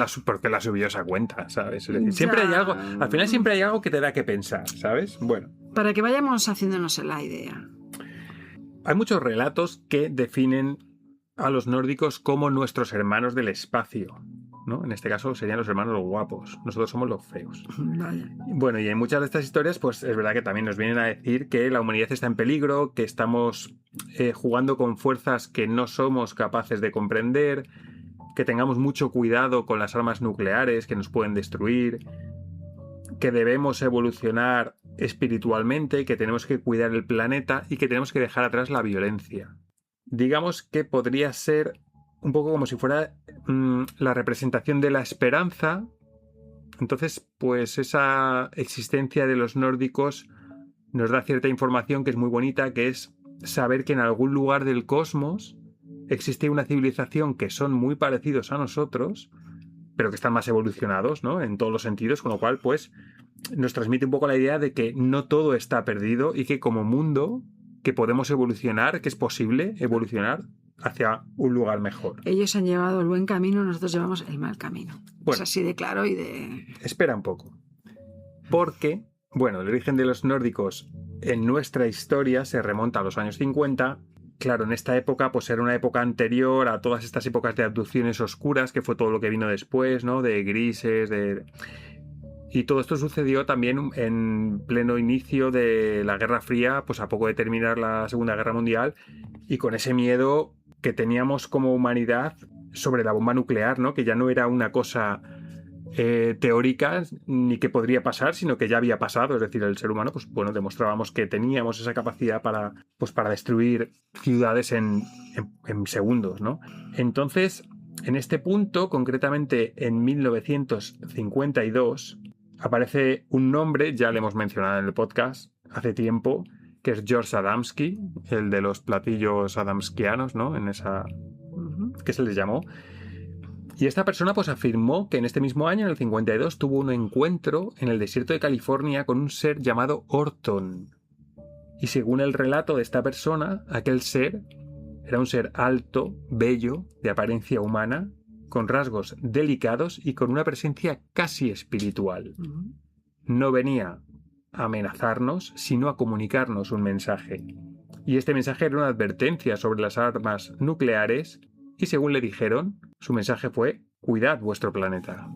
la subió esa cuenta? ¿Sabes? Es decir, siempre Ya. hay algo, al final siempre hay algo que te da que pensar, ¿sabes? Bueno. Para que vayamos haciéndonos la idea. Hay muchos relatos que definen a los nórdicos como nuestros hermanos del espacio, ¿no? En este caso serían los hermanos guapos. Nosotros somos los feos. Vaya. Bueno, y en muchas de estas historias, pues es verdad que también nos vienen a decir que la humanidad está en peligro, que estamos jugando con fuerzas que no somos capaces de comprender, que tengamos mucho cuidado con las armas nucleares que nos pueden destruir, que debemos evolucionar espiritualmente, que tenemos que cuidar el planeta y que tenemos que dejar atrás la violencia. Digamos que podría ser un poco como si fuera la representación de la esperanza. Entonces, pues esa existencia de los nórdicos nos da cierta información que es muy bonita, que es saber que en algún lugar del cosmos existe una civilización que son muy parecidos a nosotros, pero que están más evolucionados, ¿no? En todos los sentidos, con lo cual, pues, nos transmite un poco la idea de que no todo está perdido y que como mundo que podemos evolucionar, que es posible evolucionar hacia un lugar mejor. Ellos han llevado el buen camino, nosotros llevamos el mal camino. Bueno. Es así de claro y de... Espera un poco. Porque, bueno, el origen de los nórdicos en nuestra historia se remonta a los años 50. Claro, en esta época, pues era una época anterior a todas estas épocas de abducciones oscuras, que fue todo lo que vino después, ¿no? De grises, de... Y todo esto sucedió también en pleno inicio de la Guerra Fría, pues a poco de terminar la Segunda Guerra Mundial, y con ese miedo que teníamos como humanidad sobre la bomba nuclear, ¿no? Que ya no era una cosa teórica ni que podría pasar, sino que ya había pasado. Es decir, el ser humano, pues bueno, demostrábamos que teníamos esa capacidad para destruir ciudades en segundos, ¿no? Entonces, en este punto, concretamente en 1952, aparece un nombre, ya le hemos mencionado en el podcast hace tiempo, que es George Adamski, el de los platillos adamskianos, ¿no? En esa... que se les llamó. Y esta persona pues afirmó que en este mismo año, en el 52, tuvo un encuentro en el desierto de California con un ser llamado Orton. Y según el relato de esta persona, aquel ser era un ser alto, bello, de apariencia humana, con rasgos delicados y con una presencia casi espiritual. No venía a amenazarnos, sino a comunicarnos un mensaje. Y este mensaje era una advertencia sobre las armas nucleares y según le dijeron, su mensaje fue: cuidad vuestro planeta.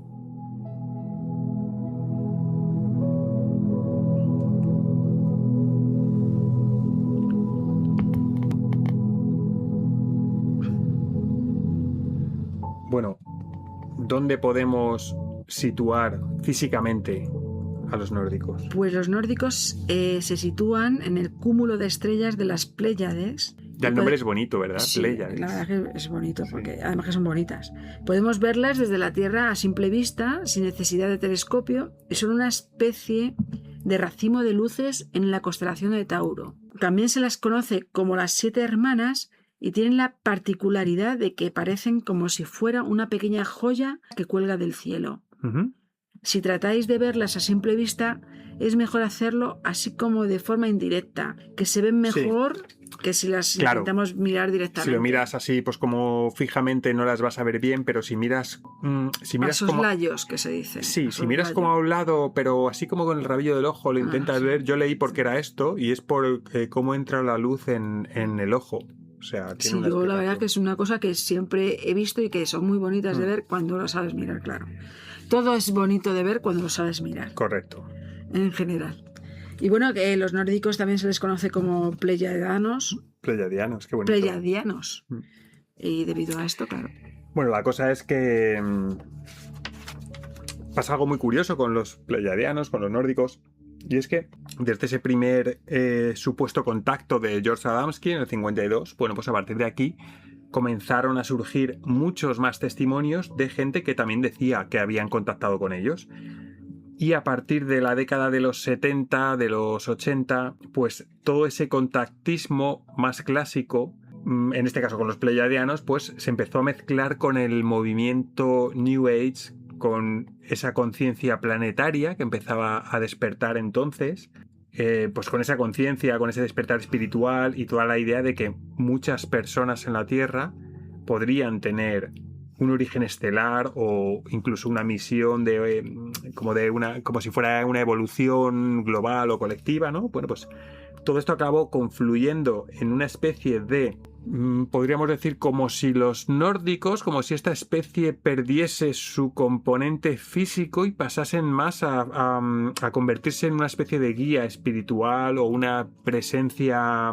Bueno, ¿dónde podemos situar físicamente a los nórdicos? Pues los nórdicos se sitúan en el cúmulo de estrellas de las Pléyades. Ya el nombre es bonito, ¿verdad? Sí, Pléyades. la verdad que es bonito, Sí. porque además que son bonitas. Podemos verlas desde la Tierra a simple vista, sin necesidad de telescopio, y son una especie de racimo de luces en la constelación de Tauro. También se las conoce como las 7 hermanas y tienen la particularidad de que parecen como si fuera una pequeña joya que cuelga del cielo. Ujú. Si tratáis de verlas a simple vista, es mejor hacerlo así como de forma indirecta, que se ven mejor que si las Claro. intentamos mirar directamente. Si lo miras así, pues como fijamente no las vas a ver bien, pero si miras a soslayos, que se dice. Sí, si miras como a un lado, pero así como con el rabillo del ojo lo intentas sí. ver, yo leí por qué era esto y es por cómo entra la luz en el ojo. O sea, tiene Sí, una yo la verdad explicación. que es una cosa que siempre he visto y que son muy bonitas de ver cuando lo sabes mirar, claro. Todo es bonito de ver cuando lo sabes mirar, Correcto. en general. Y bueno, que los nórdicos también se les conoce como pleiadianos. Pleiadianos, qué bonito. Pleiadianos. Y debido a esto, claro. Bueno, la cosa es que pasa algo muy curioso con los pleiadianos, con los nórdicos, y es que desde ese primer supuesto contacto de George Adamski en el 52, bueno, pues a partir de aquí comenzaron a surgir muchos más testimonios de gente que también decía que habían contactado con ellos. Y a partir de la década de los 70, de los 80, pues todo ese contactismo más clásico, en este caso con los pleiadianos, pues se empezó a mezclar con el movimiento New Age, con esa conciencia planetaria que empezaba a despertar entonces, pues con esa conciencia, con ese despertar espiritual y toda la idea de que muchas personas en la Tierra podrían tener un origen estelar o incluso una misión como si fuera una evolución global o colectiva, ¿no? Bueno, pues todo esto acabó confluyendo en una especie de, podríamos decir, como si los nórdicos, como si esta especie perdiese su componente físico y pasasen más a convertirse en una especie de guía espiritual o una presencia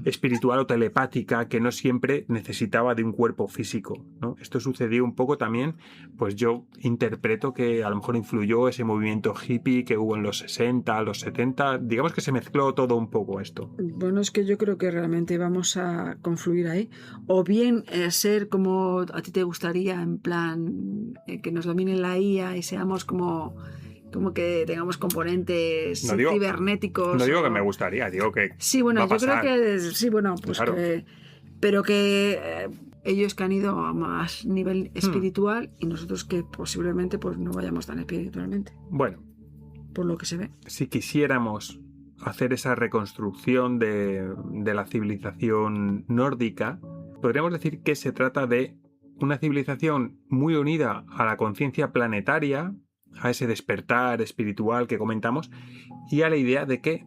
espiritual o telepática que no siempre necesitaba de un cuerpo físico, ¿no? Esto sucedió un poco también, pues yo interpreto que a lo mejor influyó ese movimiento hippie que hubo en los 60, los 70, digamos que se mezcló todo un poco esto. Bueno, es que yo creo que realmente vamos a confluir ahí. O bien ser como a ti te gustaría, en plan que nos domine la IA y seamos como que tengamos componentes cibernéticos. No digo que me gustaría, digo que sí, bueno, va a yo pasar. creo que sí, bueno, pues Claro. pero que ellos que han ido a más nivel espiritual y nosotros que posiblemente pues no vayamos tan espiritualmente, Bueno, por lo que se ve. si quisiéramos hacer esa reconstrucción de la civilización nórdica, podríamos decir que se trata de una civilización muy unida a la conciencia planetaria, a ese despertar espiritual que comentamos, y a la idea de que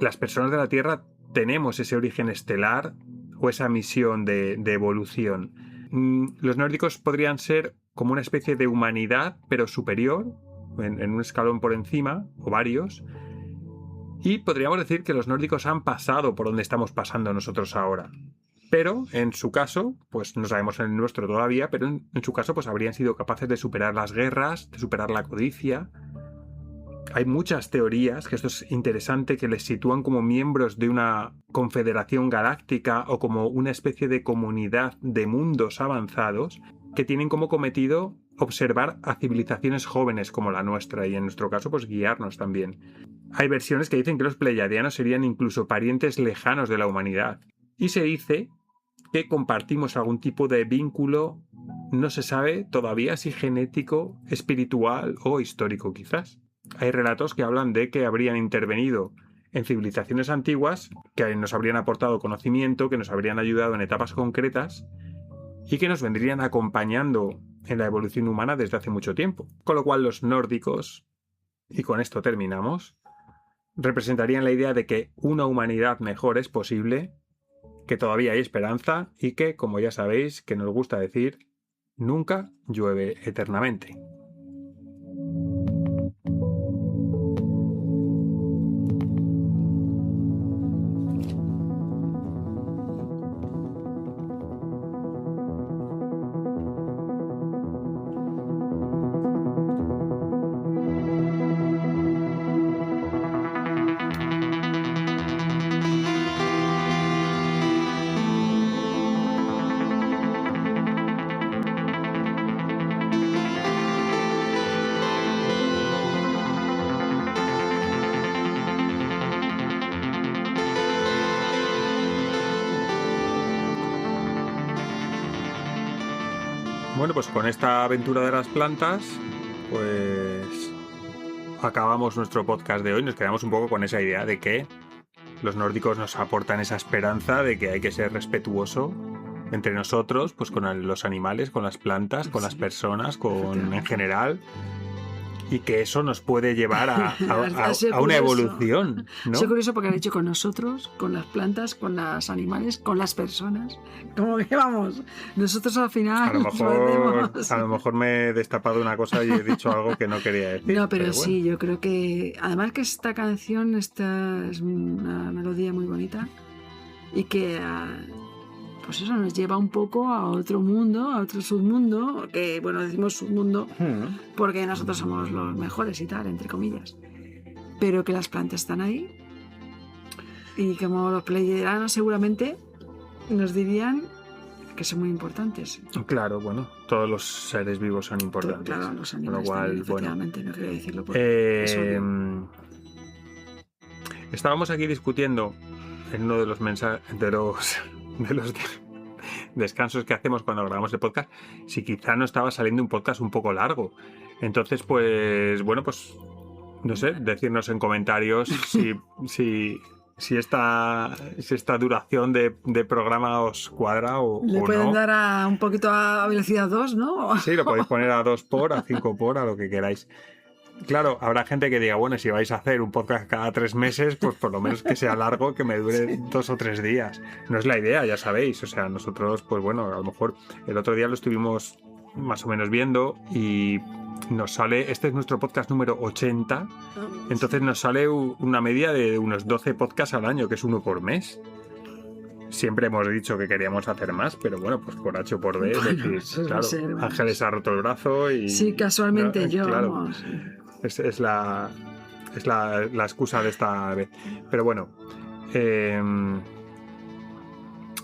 las personas de la Tierra tenemos ese origen estelar o esa misión de evolución. Los nórdicos podrían ser como una especie de humanidad, pero superior, en un escalón por encima, o varios, y podríamos decir que los nórdicos han pasado por donde estamos pasando nosotros ahora. Pero en su caso, pues no sabemos en el nuestro todavía, pero en su caso pues habrían sido capaces de superar las guerras, de superar la codicia. Hay muchas teorías, que esto es interesante, que les sitúan como miembros de una confederación galáctica o como una especie de comunidad de mundos avanzados que tienen como cometido observar a civilizaciones jóvenes como la nuestra y en nuestro caso pues guiarnos también. Hay versiones que dicen que los pleiadianos serían incluso parientes lejanos de la humanidad. Y se dice que compartimos algún tipo de vínculo, no se sabe todavía si genético, espiritual o histórico quizás. Hay relatos que hablan de que habrían intervenido en civilizaciones antiguas, que nos habrían aportado conocimiento, que nos habrían ayudado en etapas concretas y que nos vendrían acompañando en la evolución humana desde hace mucho tiempo. Con lo cual los nórdicos, y con esto terminamos, representarían la idea de que una humanidad mejor es posible, que todavía hay esperanza y que, como ya sabéis, que nos gusta decir, nunca llueve eternamente. Bueno, pues con esta aventura de las plantas, pues acabamos nuestro podcast de hoy. Nos quedamos un poco con esa idea de que los nórdicos nos aportan esa esperanza de que hay que ser respetuoso entre nosotros, pues con los animales, con las plantas, con las personas, en general, y que eso nos puede llevar a una evolución, ¿no? Es curioso porque han dicho con nosotros, con las plantas, con los animales, con las personas. Como que vamos, nosotros al final a lo mejor me he destapado una cosa y he dicho algo que no quería decir. No, pero bueno. Sí, yo creo que además que esta canción es una melodía muy bonita y que pues eso nos lleva un poco a otro mundo, a otro submundo, que bueno, decimos submundo porque nosotros somos los mejores y tal, entre comillas, pero que las plantas están ahí y como los pleiadianos seguramente nos dirían que son muy importantes. Claro, bueno, todos los seres vivos son importantes. Claro, los animales con lo cual, también, efectivamente, bueno, no quería decirlo porque es obvio. Estábamos aquí discutiendo en uno de los descansos que hacemos cuando grabamos el podcast, si quizá no estaba saliendo un podcast un poco largo. Entonces, pues, bueno, pues, no sé, decirnos en comentarios si esta duración de programa os cuadra o Le no. pueden dar un poquito a velocidad 2, ¿no? Sí, lo podéis poner a 2 por, a 5 por, a lo que queráis. Claro, habrá gente que diga, bueno, si vais a hacer un podcast cada 3 meses, pues por lo menos que sea largo, que me dure 2 o 3 días. No es la idea, ya sabéis. O sea, nosotros, pues bueno, a lo mejor el otro día lo estuvimos más o menos viendo y nos sale, este es nuestro podcast número 80, entonces nos sale una media de unos 12 podcasts al año, que es uno por mes. Siempre hemos dicho que queríamos hacer más, pero bueno, pues por H o por B, es decir, claro, Ángeles ha roto el brazo y... Sí, casualmente yo, claro, vamos. Es la excusa de esta vez. Pero bueno,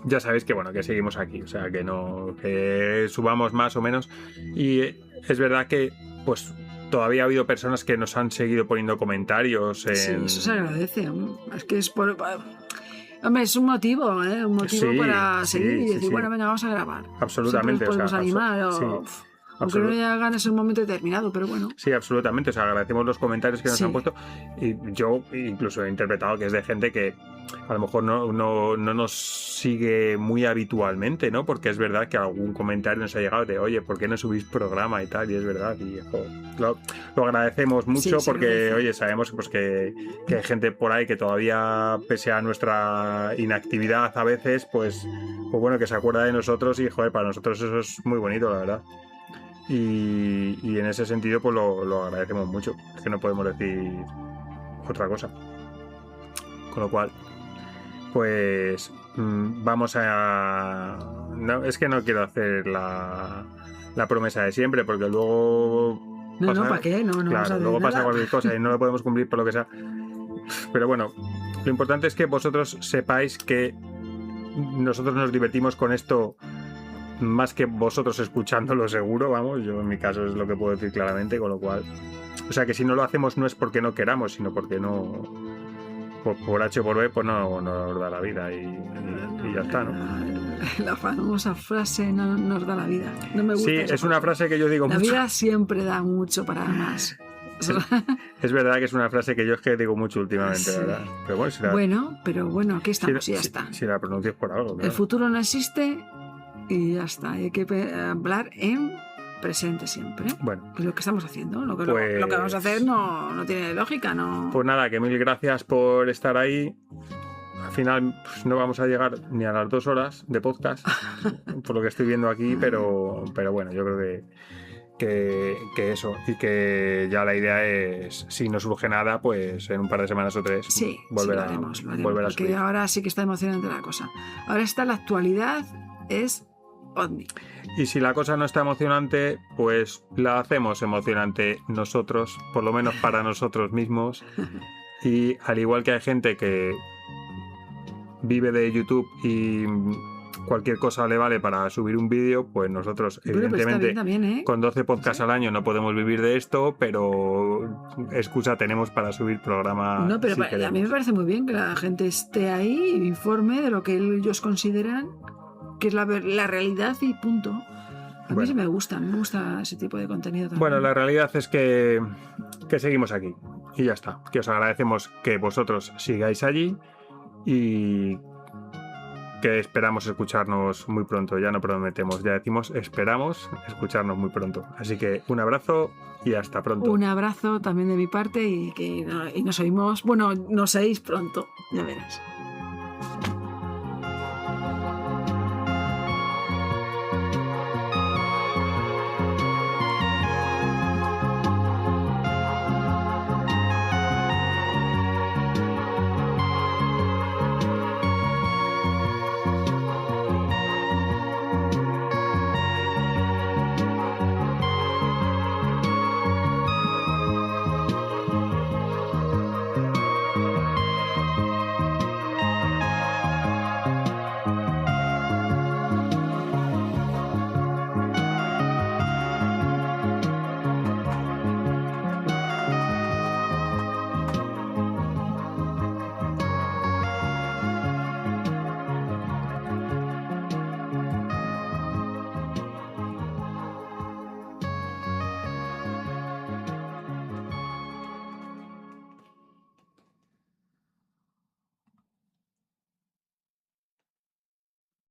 ya sabéis que bueno, que seguimos aquí, o sea, que subamos más o menos. Y es verdad que pues todavía ha habido personas que nos han seguido poniendo comentarios. Sí, eso se agradece. Es que es por... Hombre, es un motivo, ¿eh? Un motivo para seguir y decir, bueno, venga, vamos a grabar. Absolutamente. Siempre nos podemos animar aunque no ya ganes en un momento determinado, pero bueno. Sí, absolutamente. O sea, agradecemos los comentarios que nos han puesto. Y yo incluso he interpretado que es de gente que a lo mejor no nos sigue muy habitualmente, ¿no? Porque es verdad que algún comentario nos ha llegado de, oye, ¿por qué no subís programa y tal? Y es verdad. Y lo agradecemos mucho porque, oye, sabemos pues, que hay gente por ahí que todavía, pese a nuestra inactividad a veces, pues bueno, que se acuerda de nosotros y, joder, para nosotros eso es muy bonito, la verdad. Y en ese sentido pues lo agradecemos mucho, es que no podemos decir otra cosa, con lo cual pues vamos a... No, es que no quiero hacer la promesa de siempre porque luego no, ¿para qué? No claro, luego pasa cualquier cosa y no lo podemos cumplir por lo que sea, pero bueno, lo importante es que vosotros sepáis que nosotros nos divertimos con esto más que vosotros escuchándolo, seguro, vamos, yo en mi caso es lo que puedo decir claramente, con lo cual, o sea que si no lo hacemos no es porque no queramos, sino porque no, por H o por B, pues no nos da la vida y ya está, ¿no? La famosa frase no nos da la vida, no me gusta. Sí, es una frase que yo digo mucho. La mucho. vida siempre da mucho para más. Es verdad que es una frase que yo es que digo mucho últimamente, sí. ¿Verdad? Pero pero bueno, aquí estamos y ya está. Si la pronuncias por algo, claro. El futuro no existe y ya está. Hay que hablar en presente siempre. Bueno, Es lo que estamos haciendo. Lo que Pues- vamos a hacer no tiene lógica, ¿no? pues nada, que mil gracias por estar ahí. Al final pues, no vamos a llegar ni a las 2 horas de podcast, por lo que estoy viendo aquí, pero bueno, yo creo que eso, y que ya la idea es, si no surge nada, pues en un par de semanas o 3 Sí, volver lo a haremos, volver a porque subir. ahora sí que está emocionante la cosa. Ahora está la actualidad, es OVNI. Y si la cosa no está emocionante, pues la hacemos emocionante nosotros, por lo menos para nosotros mismos. Y al igual que hay gente que vive de YouTube y cualquier cosa le vale para subir un vídeo, pues nosotros, Bueno, pues está evidentemente, bien también, ¿eh? con 12 podcasts al año no podemos vivir de esto, pero excusa tenemos para subir programa. No, pero si a mí me queremos. parece muy bien que la gente esté ahí y informe de lo que ellos consideran que es la realidad y punto. A mí Bueno. sí me gusta ese tipo de contenido también. Bueno, la realidad es que seguimos aquí y ya está. Que os agradecemos que vosotros sigáis allí y que esperamos escucharnos muy pronto. Ya no prometemos, ya decimos esperamos escucharnos muy pronto. Así que un abrazo y hasta pronto. Un abrazo también de mi parte y nos oímos, bueno, nos oís pronto, ya verás.